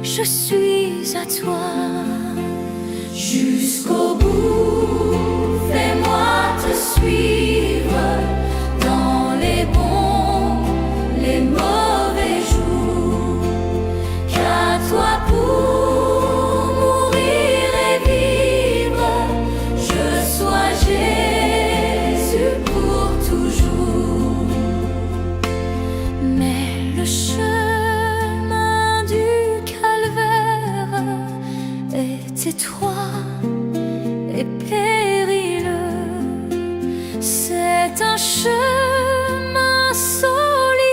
je suis à toi. Jusqu'au bout, fais-moi te suivre dans les bons, les mauvais jours. Qu'à toi pour mourir et vivre, je sois Jésus pour toujours. Mais le chemin du calvaire est étroit et périlleux. C'est un chemin solitaire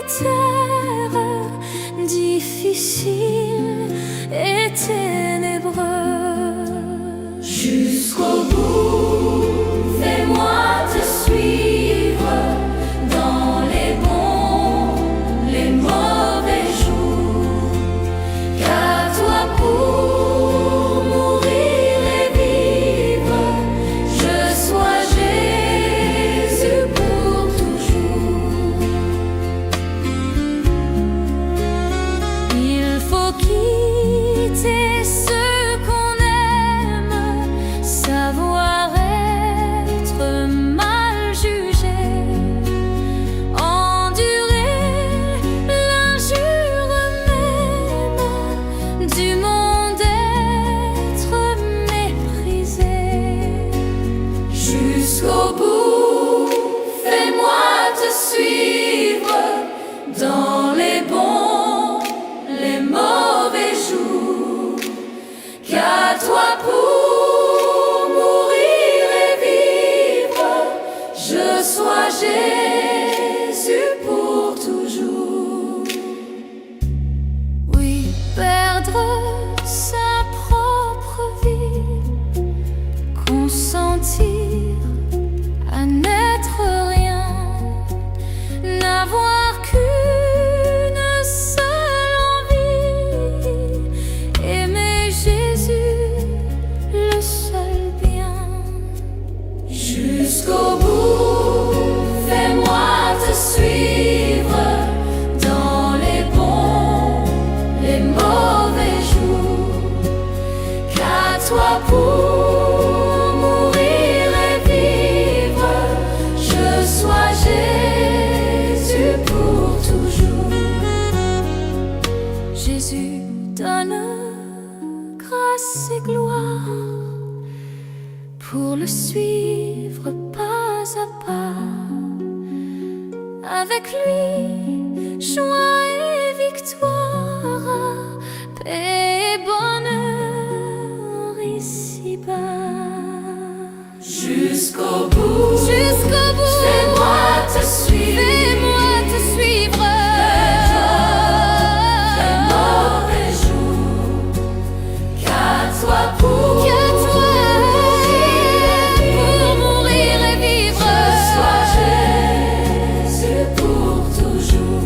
sois Jésus pour toujours. Oui, perdre sa propre vie, consentir à n'être rien, n'avoir qu'une seule envie, aimer Jésus, le seul bien. Jusqu'au bout, fais-moi te suivre dans les bons, les mauvais jours. Qu'à toi pour mourir et vivre, je sois Jésus pour toujours. Jésus donne grâce et gloire, pour le suivre pas à pas. Avec lui, joie et victoire, paix et bonheur ici-bas. Jusqu'au bout, Jusqu'au bout, fais-moi te suivre. fais-moi te suivre. Les mauvais jours, qu'à toi pour Qu'à toi pour mourir et vivre. je sois Jésus pour toujours.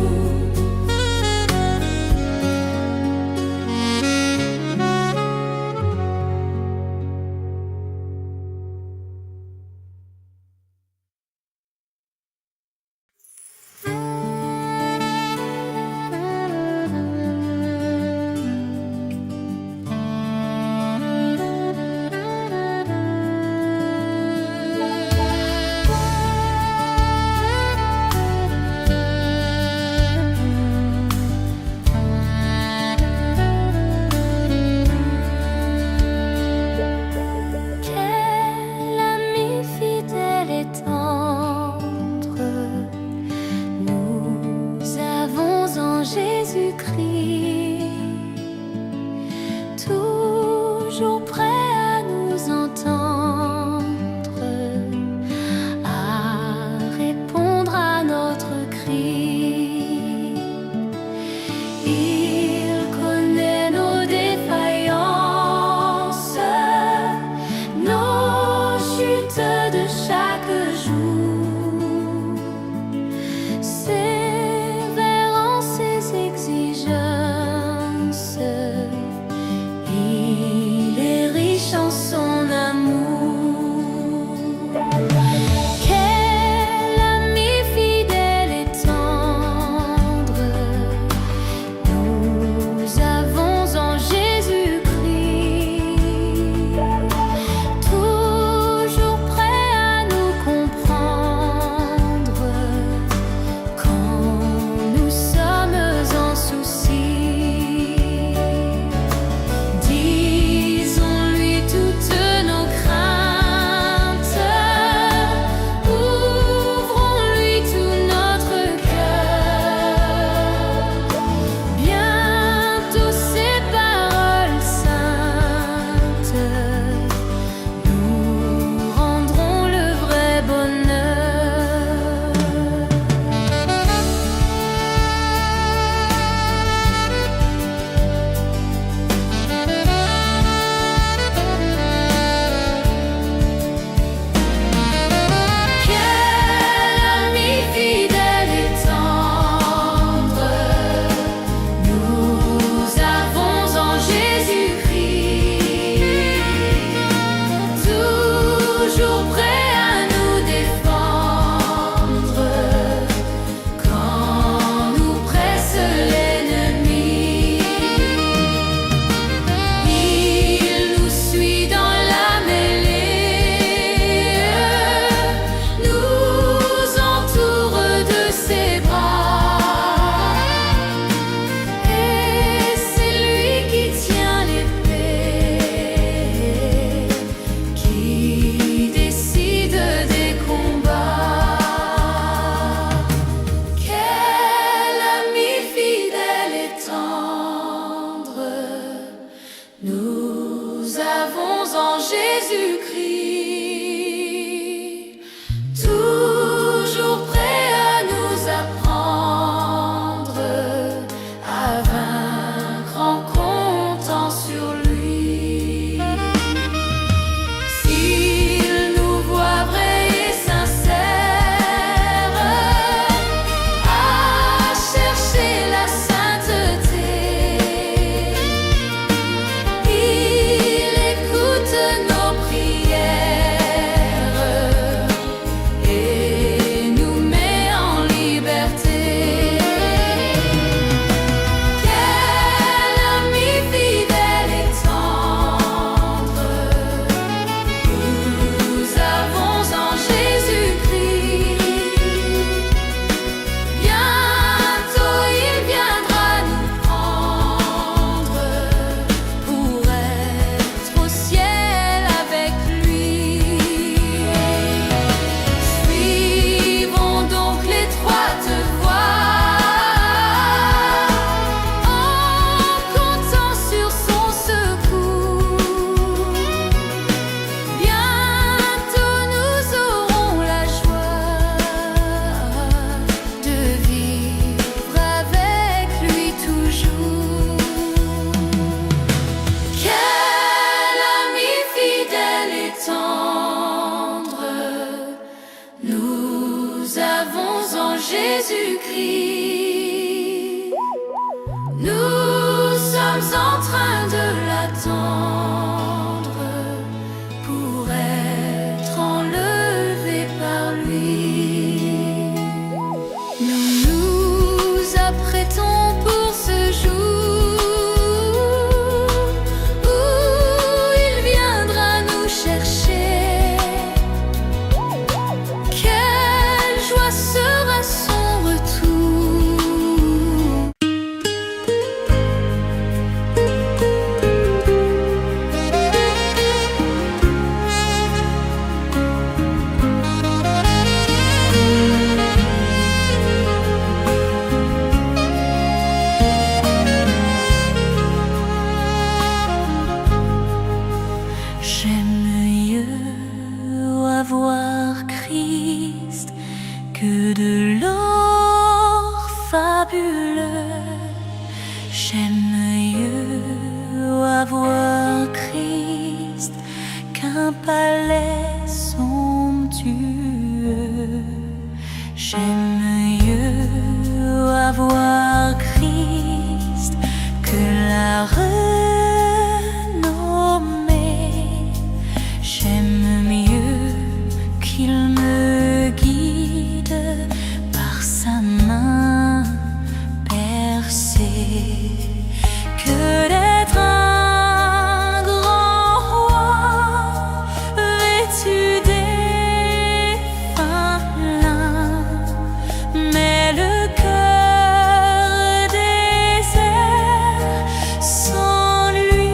nous avons en Jésus-Christ. Nous sommes en train de l'attendre pour être enlevés par lui. Nous nous apprêtons pour ce jour où il viendra nous chercher. Quelle joie sera son retour. J'aime mieux avoir Christ que de l'or fabuleux. J'aime mieux avoir Christ qu'un palais somptueux. J'aime mieux avoir Christ que la renommée. J'aime mieux qu'il me guide par sa main percée que d'être un grand roi vêtu des fins lins. Mais le cœur désert sans lui.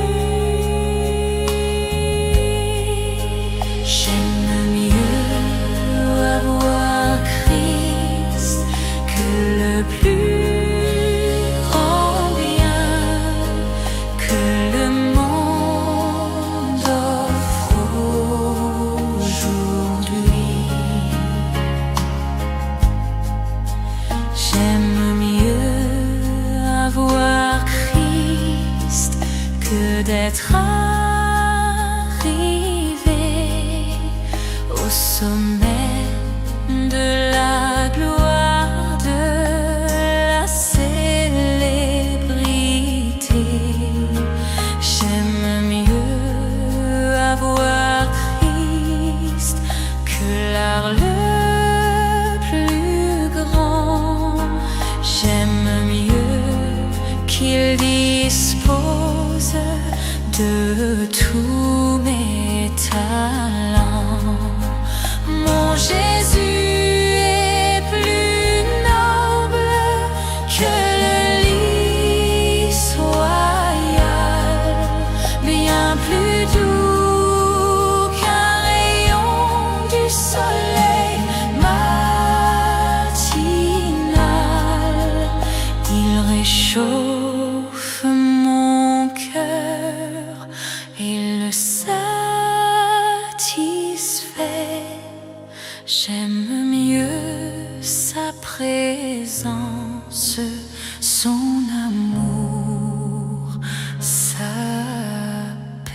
J'aime mieux avoir Christ que le plus grand bien que le monde offre aujourd'hui. J'aime mieux avoir Christ que d'être arrivé au sommet de la gloire, de la célébrité. J'aime mieux avoir Christ que l'art le plus grand. J'aime mieux qu'il dispose de tous mes talents. Mon Jésus est plus noble que le lys royal, bien plus doux qu'un rayon du soleil matinal. Il réchauffe mon cœur et le satisfait. J'aime mieux sa présence, son amour, sa paix.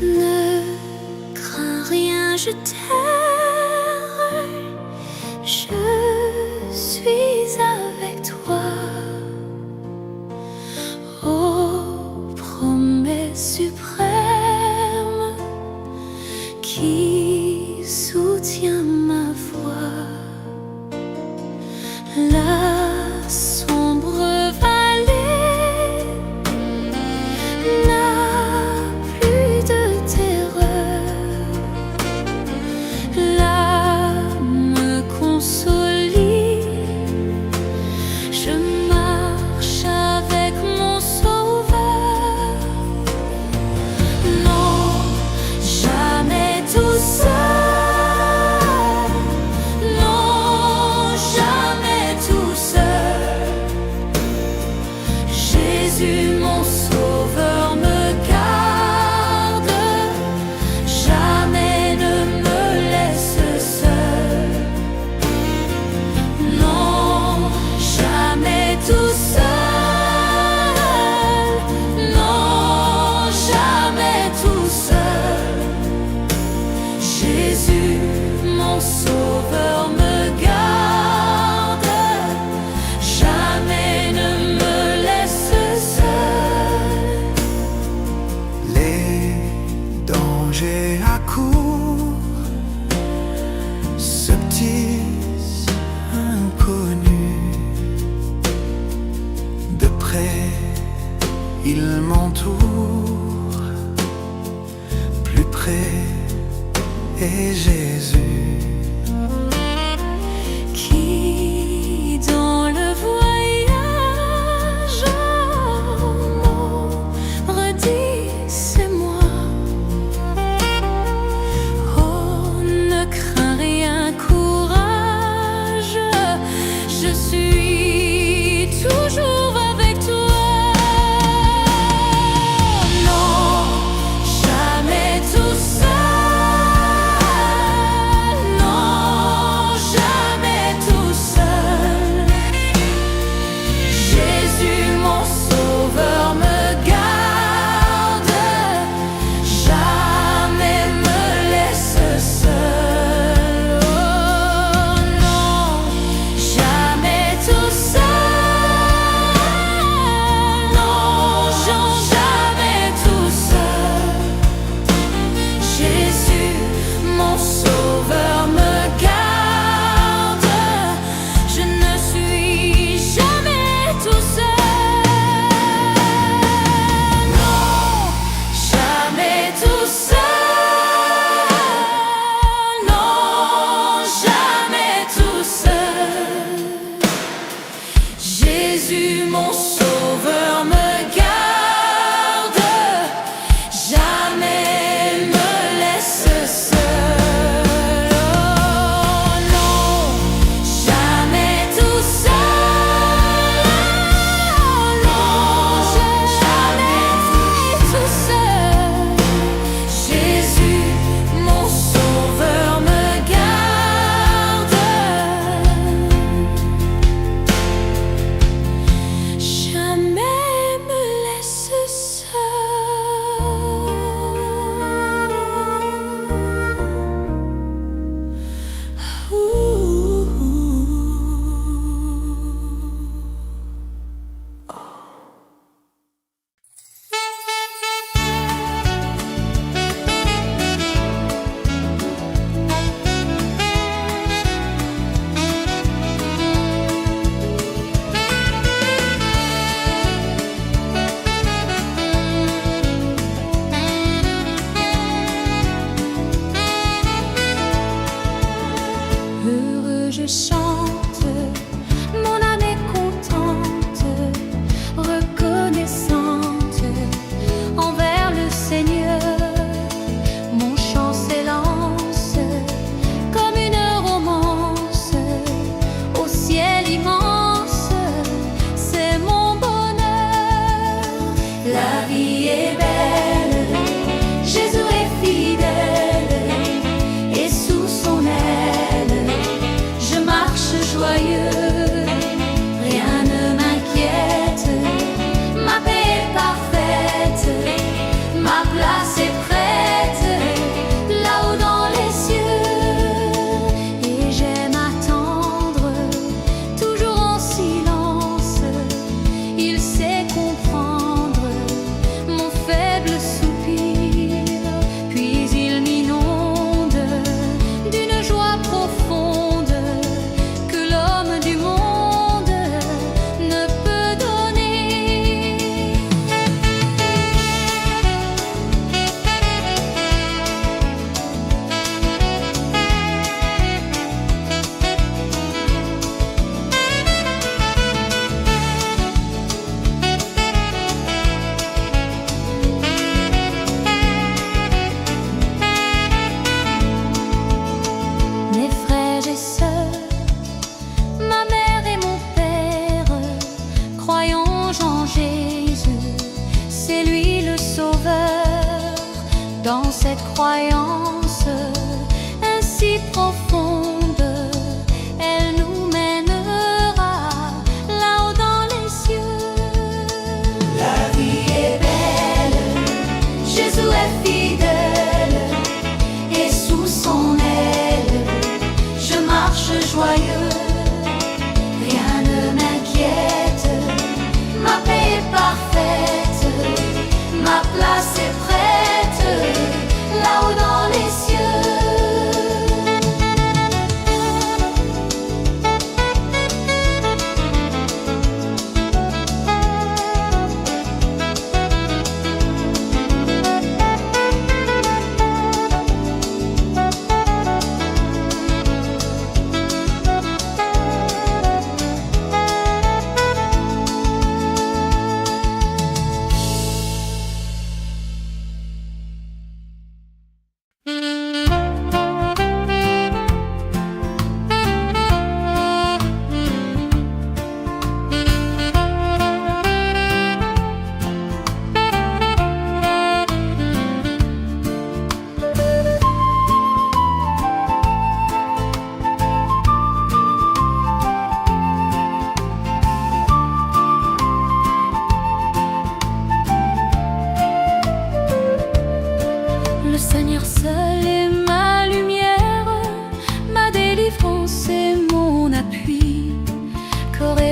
Ne crains rien, je t'aime, je suis avec toi. Ô promesse suprême qui soutient ma voix, la sombre vallée n'a plus de terreur. il m'entoure. Plus près est Jésus, qui dans le voyage redit c'est moi. Oh, ne crains rien, courage, je suis toujours avec toi. Non, jamais tout seul, non, jamais tout seul. Jésus, mon sauveur, me garde, jamais me laisse seul. Oh non, jamais tout seul, non, jamais tout seul. Jésus, mon sauveur, me garde, je ne suis jamais tout seul. Non, jamais tout seul, non, jamais tout seul. Jésus, mon sauveur, me garde, jamais me laisse seul. Oh non, jamais tout seul, non, jamais tout seul. Jésus, mon sauveur, me garde, jamais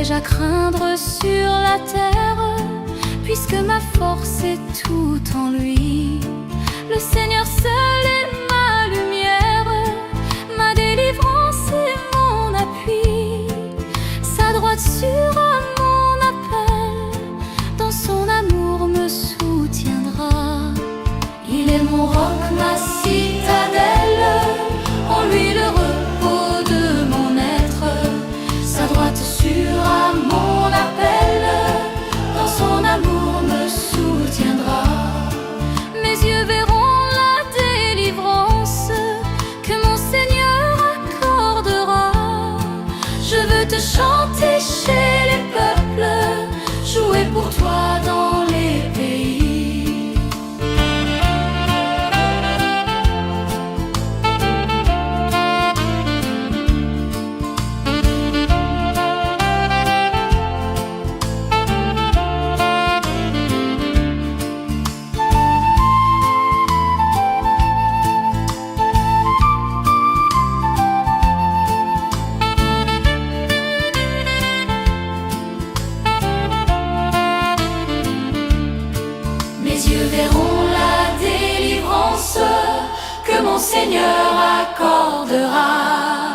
qu'aurais-je à craindre sur la terre, puisque ma force est tout en lui. Le Seigneur seul est ma lumière, ma délivrance et mon appui. Sa droite à mon appel, dans son amour me soutiendra. Il est mon roc, ma citadelle, en lui le repos de mon être. Sa droite à mon appel, dans son amour me soutiendra. Mes yeux verront la délivrance que mon Seigneur accordera. Je veux te chanter chez les peuples, jouer pour toi dans les pays. Mes yeux verront la délivrance que mon Seigneur accordera.